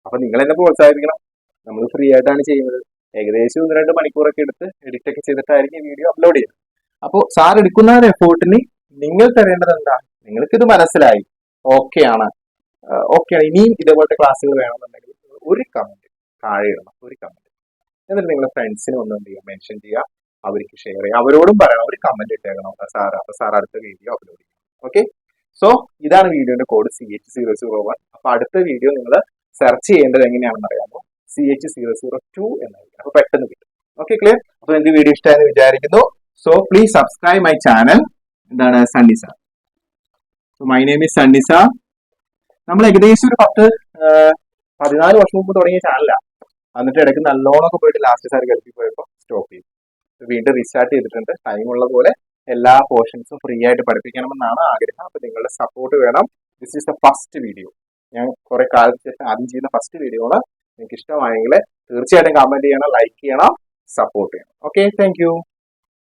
അപ്പൊ നിങ്ങൾ എന്നെ പ്രോത്സാഹിപ്പിക്കണം. നമ്മൾ ഫ്രീ ആയിട്ടാണ് ചെയ്യുന്നത്. ഏകദേശം 1-2 മണിക്കൂറൊക്കെ എടുത്ത് എഡിറ്റ് ഒക്കെ ചെയ്തിട്ടായിരിക്കും ഈ വീഡിയോ അപ്ലോഡ് ചെയ്യുന്നത്. അപ്പോൾ സാർ എടുക്കുന്ന ഒരു എഫേർട്ടിന് നിങ്ങൾ തരേണ്ടത് എന്താ? നിങ്ങൾക്കിത് മനസ്സിലായി, ഓക്കെ ആണ്, ഇനിയും ഇതേപോലത്തെ ക്ലാസ്സുകൾ വേണമെന്നുണ്ടെങ്കിൽ ഒരു കമന്റ് താഴെ ഇടണം. ഒരു കമന്റ്. എന്നിട്ട് നിങ്ങളുടെ ഫ്രണ്ട്സിനെ ഒന്നും എന്ത് ചെയ്യുക? മെൻഷൻ ചെയ്യുക. അവർക്ക് ഷെയർ ചെയ്യുക. അവരോടും പറയണം, ഒരു കമന്റ് ഇട്ടേക്കണം സാർ. അപ്പൊ സാർ അടുത്ത വീഡിയോ അപ്ലോഡ് ചെയ്യും. ഓക്കെ. സോ ഇതാണ് വീഡിയോന്റെ കോഡ് CH001. അപ്പൊ അടുത്ത വീഡിയോ നിങ്ങൾ സെർച്ച് ചെയ്യേണ്ടത് എങ്ങനെയാണെന്ന് അറിയാമോ? CH002 എന്നായിരിക്കും. അപ്പൊ പെട്ടെന്ന് കിട്ടും. Okay, clear? അപ്പൊ നിങ്ങൾക്ക് വീഡിയോ ഇഷ്ടമായെന്ന് വിചാരിക്കുന്നു. So please subscribe my channel. എന്താണ് Sunny sir. My name is Sunny sir. നമ്മൾ ഏകദേശം ഒരു 14 വർഷം മുമ്പ് തുടങ്ങിയ ചാനലാണ്. എന്നിട്ട് ഇടയ്ക്ക് നല്ലോണമൊക്കെ പോയിട്ട് ലാസ്റ്റ് സാർ ഗൾഫിൽ പോയപ്പോൾ സ്റ്റോപ്പ് ചെയ്തു. വീണ്ടും റീസ്റ്റാർട്ട് ചെയ്തിട്ടുണ്ട്. ടൈമുള്ള പോലെ എല്ലാ പോർഷൻസും ഫ്രീ ആയിട്ട് പഠിപ്പിക്കണമെന്നാണ് ആഗ്രഹം. അപ്പൊ നിങ്ങളുടെ സപ്പോർട്ട് വേണം. This is the first video. ഞാൻ കുറെ കാലത്തിന് ശേഷം ആദ്യം ചെയ്യുന്ന ഫസ്റ്റ് വീഡിയോ ആണ്. നിങ്ങൾക്ക് ഇഷ്ടമായെങ്കിൽ തീർച്ചയായിട്ടും കമന്റ് ചെയ്യണം, ലൈക്ക് ചെയ്യണം, സപ്പോർട്ട് ചെയ്യണം. Okay, thank you.